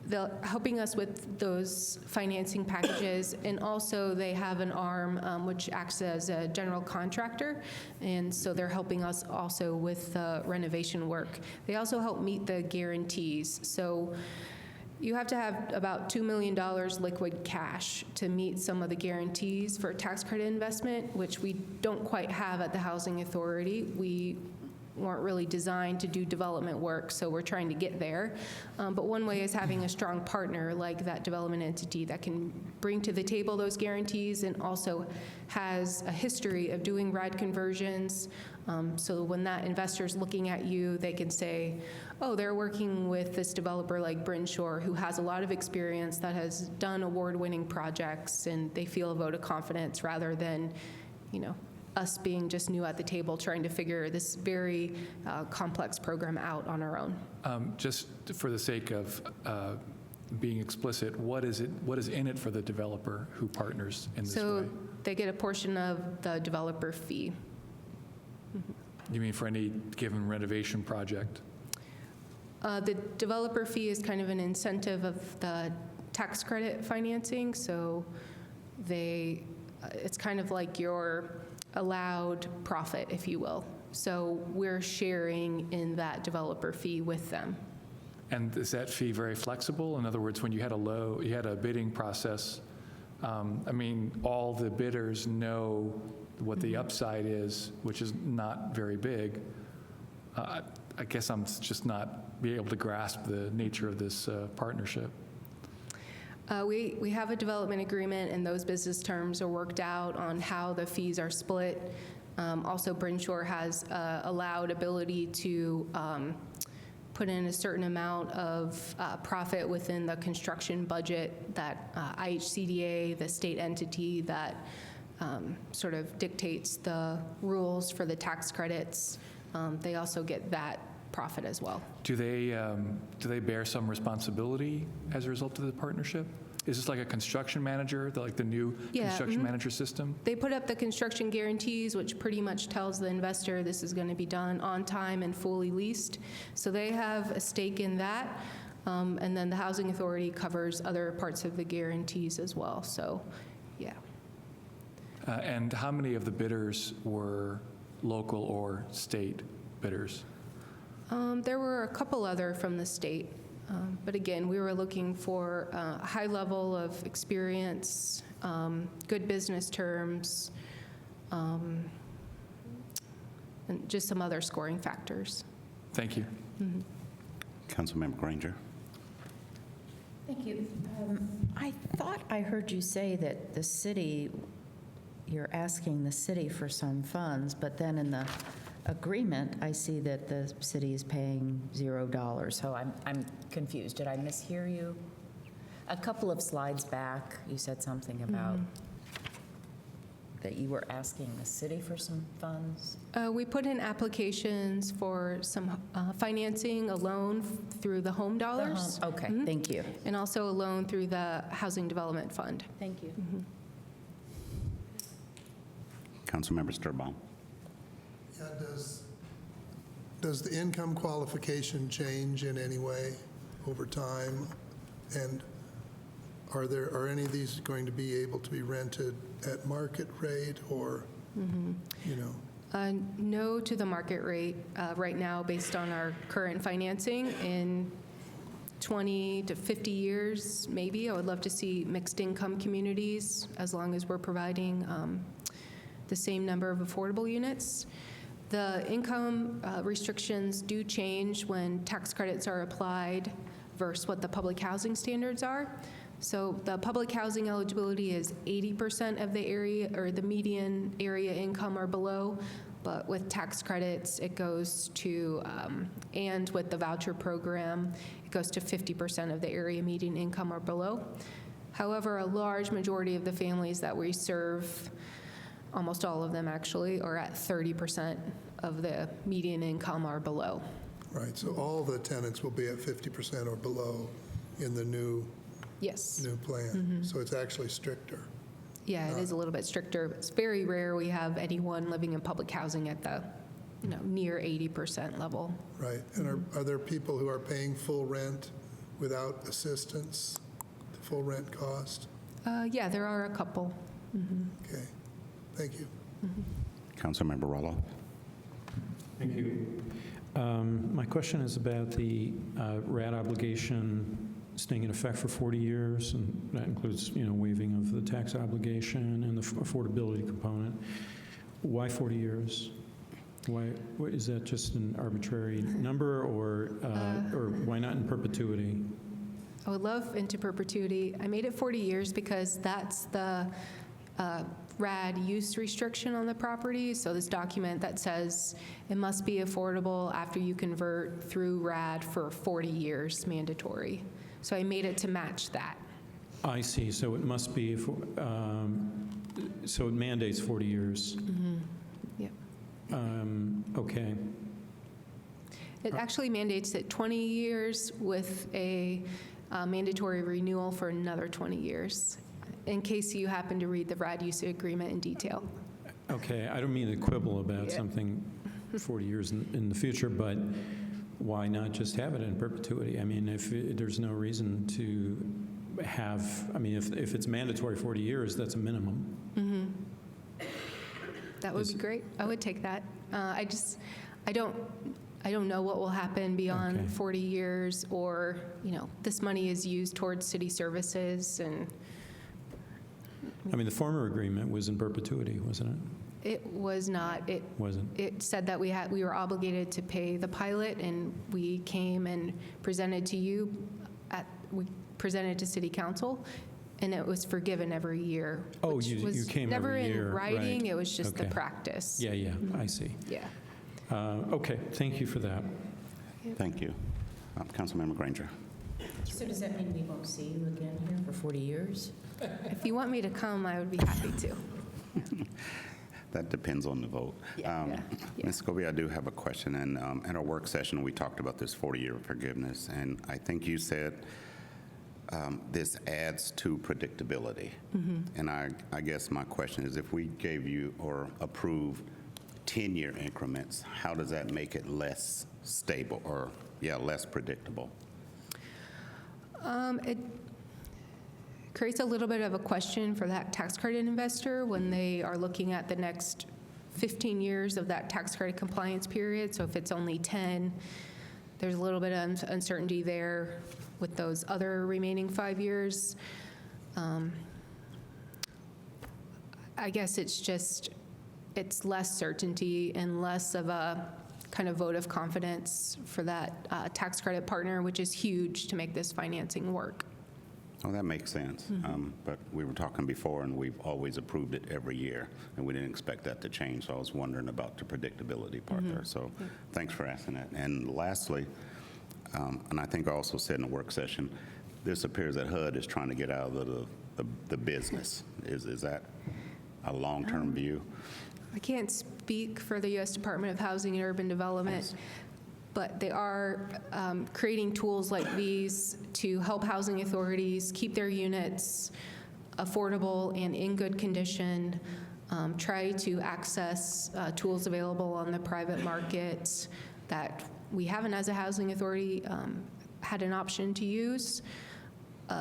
They're helping us with those financing packages, and also they have an arm which acts as a general contractor, and so they're helping us also with the renovation work. They also help meet the guarantees. So you have to have about $2 million liquid cash to meet some of the guarantees for tax credit investment, which we don't quite have at the Housing Authority. We weren't really designed to do development work, so we're trying to get there. But one way is having a strong partner like that development entity that can bring to the table those guarantees and also has a history of doing RAD conversions. So when that investor's looking at you, they can say, oh, they're working with this developer like Brinshore who has a lot of experience, that has done award-winning projects, and they feel a vote of confidence rather than, us being just new at the table trying to figure this very complex program out on our own. Just for the sake of being explicit, what is in it for the developer who partners in this way? So they get a portion of the developer fee. You mean for any given renovation project? The developer fee is kind of an incentive of the tax credit financing, so it's kind of like your allowed profit, if you will. So we're sharing in that developer fee with them. And is that fee very flexible? In other words, when you had a bidding process, all the bidders know what the upside is, which is not very big. I guess I'm just not be able to grasp the nature of this partnership. We have a development agreement, and those business terms are worked out on how the fees are split. Also, Bryn Shore has allowed ability to put in a certain amount of profit within the construction budget that IHCDA, the state entity that sort of dictates the rules for the tax credits, they also get that profit as well. Do they bear some responsibility as a result of the partnership? Is this like a construction manager, like the new construction manager system? They put up the construction guarantees, which pretty much tells the investor this is going to be done on time and fully leased. So they have a stake in that. And then the Housing Authority covers other parts of the guarantees as well. So, yeah. And how many of the bidders were local or state bidders? There were a couple other from the state. But again, we were looking for a high level of experience, good business terms, and just some other scoring factors. Thank you. Mm-hmm. Councilmember Granger. Thank you. I thought I heard you say that the city, you're asking the city for some funds, but then in the agreement, I see that the city is paying $0. So I'm confused. Did I mishear you? A couple of slides back, you said something about that you were asking the city for some funds. We put in applications for some financing, a loan through the Home Dollars. Okay, thank you. And also a loan through the Housing Development Fund. Thank you. Councilmember Sturbaum. Yeah, does the income qualification change in any way over time? And are any of these going to be able to be rented at market rate or, you know? No to the market rate right now based on our current financing. In 20 to 50 years, maybe, I would love to see mixed income communities as long as we're providing the same number of affordable units. The income restrictions do change when tax credits are applied versus what the public housing standards are. So the public housing eligibility is 80% of the area or the median area income or below, but with tax credits it goes to, and with the voucher program, it goes to 50% of the area median income or below. However, a large majority of the families that we serve, almost all of them actually, are at 30% of the median income or below. Right, so all the tenants will be at 50% or below in the new plan. So it's actually stricter. Yeah, it is a little bit stricter. It's very rare we have anyone living in public housing at the, near 80% level. Right, and are there people who are paying full rent without assistance, the full rent cost? Yeah, there are a couple. Okay, thank you. Councilmember Rollo. Thank you. My question is about the RAD obligation staying in effect for 40 years, and that includes, waiving of the tax obligation and the affordability component. Why 40 years? Why is that just an arbitrary number, or why not in perpetuity? I would love into perpetuity. I made it 40 years because that's the RAD use restriction on the property. So this document that says it must be affordable after you convert through RAD for 40 years mandatory. So I made it to match that. I see. So it must be, so it mandates 40 years. Yep. Okay. It actually mandates it 20 years with a mandatory renewal for another 20 years, in case you happen to read the RAD use agreement in detail. Okay, I don't mean to quibble about something 40 years in the future, but why not just have it in perpetuity? I mean, if there's no reason to have, if it's mandatory 40 years, that's a minimum. That would be great. I would take that. I don't know what will happen beyond 40 years, or, this money is used towards city services, and the former agreement was in perpetuity, wasn't it? It was not. It Wasn't? It said that we were obligated to pay the pilot, and we came and presented to you. We presented to City Council, and it was forgiven every year. Oh, which you was came never every year, in writing. right. It was just the Okay. practice. Yeah, I see. Yeah. Okay, thank you for that. Thank you. Councilmember Granger. So does that mean we won't see you again here for 40 years? If you want me to come, I would be happy to. That depends on the vote. Ms. Scobie, I do have a question. And at our work session, we talked about this 40-year forgiveness, and I think you said this adds to predictability. And I guess my question is, if we gave you or approved 10-year increments, how does that make it less stable or, less predictable? It creates a little bit of a question for that tax credit investor when they are looking at the next 15 years of that tax credit compliance period. So if it's only 10, there's a little bit of uncertainty there with those other remaining 5 years. I guess it's less certainty and less of a kind of vote of confidence for that tax credit partner, which is huge to make this financing work. Oh, that makes sense. But we were talking before, and we've always approved it every year, and we didn't expect that to change. So I was wondering about the predictability part there. So thanks for asking that. And lastly, and I think I also said in the work session, this appears that HUD is trying to get out of the business. Is that a long-term view? I can't speak for the U.S. Department of Housing and Urban Development, but they are creating tools like these to help housing authorities keep their units affordable and in good condition, try to access tools available on the private market that we haven't, as a housing authority, had an option to use.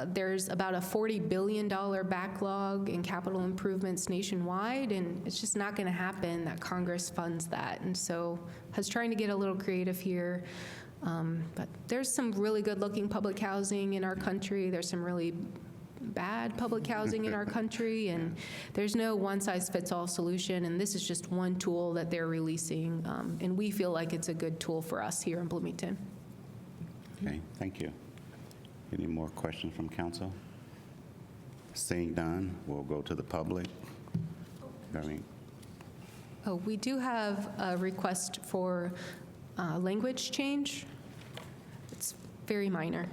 There's about a $40 billion backlog in capital improvements nationwide, and it's just not going to happen that Congress funds that. And so I was trying to get a little creative here. But there's some really good-looking public housing in our country. There's some really bad public housing in our country, and there's no one-size-fits-all solution, and this is just one tool that they're releasing, and we feel like it's a good tool for us here in Bloomington. Okay, thank you. Any more questions from council? Seeing none, we'll go to the public. Oh, we do have a request for language change. It's very minor.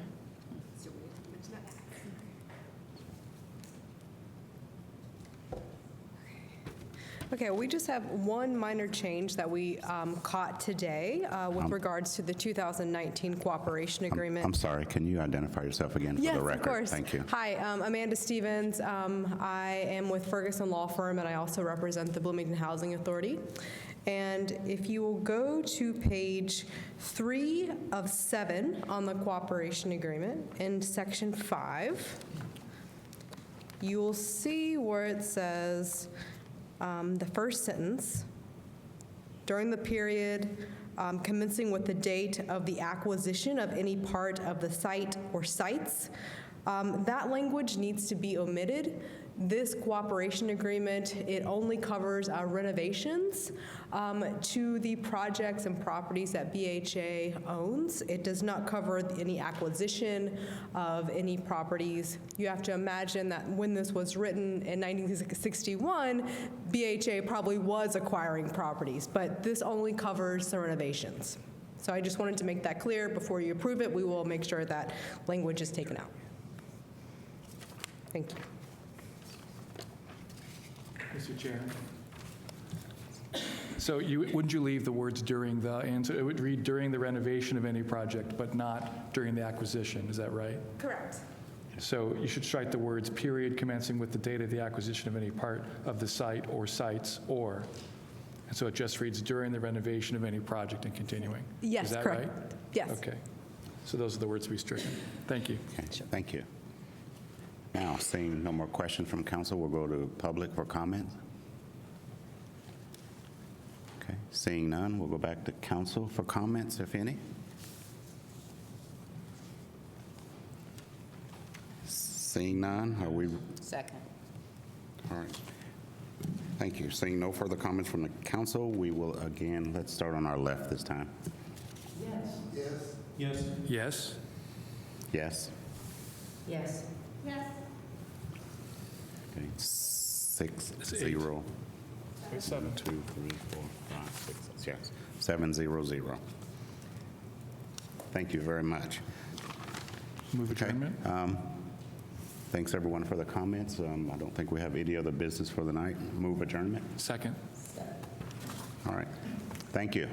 Okay, we just have one minor change that we caught today with regards to the 2019 cooperation agreement. I'm sorry, can you identify yourself again for the record? Yes, of course. Thank you. Hi, Amanda Stevens. I am with Ferguson Law Firm, and I also represent the Bloomington Housing Authority. And if you will go to page 3 of 7 on the cooperation agreement in section 5, you will see where it says, the first sentence, during the period commencing with the date of the acquisition of any part of the site or sites, that language needs to be omitted. This cooperation agreement, it only covers renovations to the projects and properties that BHA owns. It does not cover any acquisition of any properties. You have to imagine that when this was written in 1961, BHA probably was acquiring properties, but this only covers the renovations. So I just wanted to make that clear. Before you approve it, we will make sure that language is taken out. Thank you. Mr. Chair. So wouldn't you leave the words during the, and so it would read during the renovation of any project, but not during the acquisition, is that right? Correct. So you should strike the words period commencing with the date of the acquisition of any part of the site or sites or. And so it just reads during the renovation of any project and continuing. Yes, is that correct. right? Yes. Okay. So those are the words to be stricken. Thank you. Okay, thank you. Now, seeing no more questions from council, we'll go to public for comments. Okay, seeing none, we'll go back to council for comments, if any. Seeing none, are we? Second. All right. Thank you. Seeing no further comments from the council, we will again, let's start on our left this time. Yes. Yes. Yes? Yes? Yes. Yes. Okay, 6, It's 0. It's 7. 2, 3, 4, 5, 6, yes. 7, 0, 0. Thank you very much. Move Okay, adjournment? Thanks, everyone, for the comments. I don't think we have any other business for the night. Move adjournment. Second. All right. Thank you.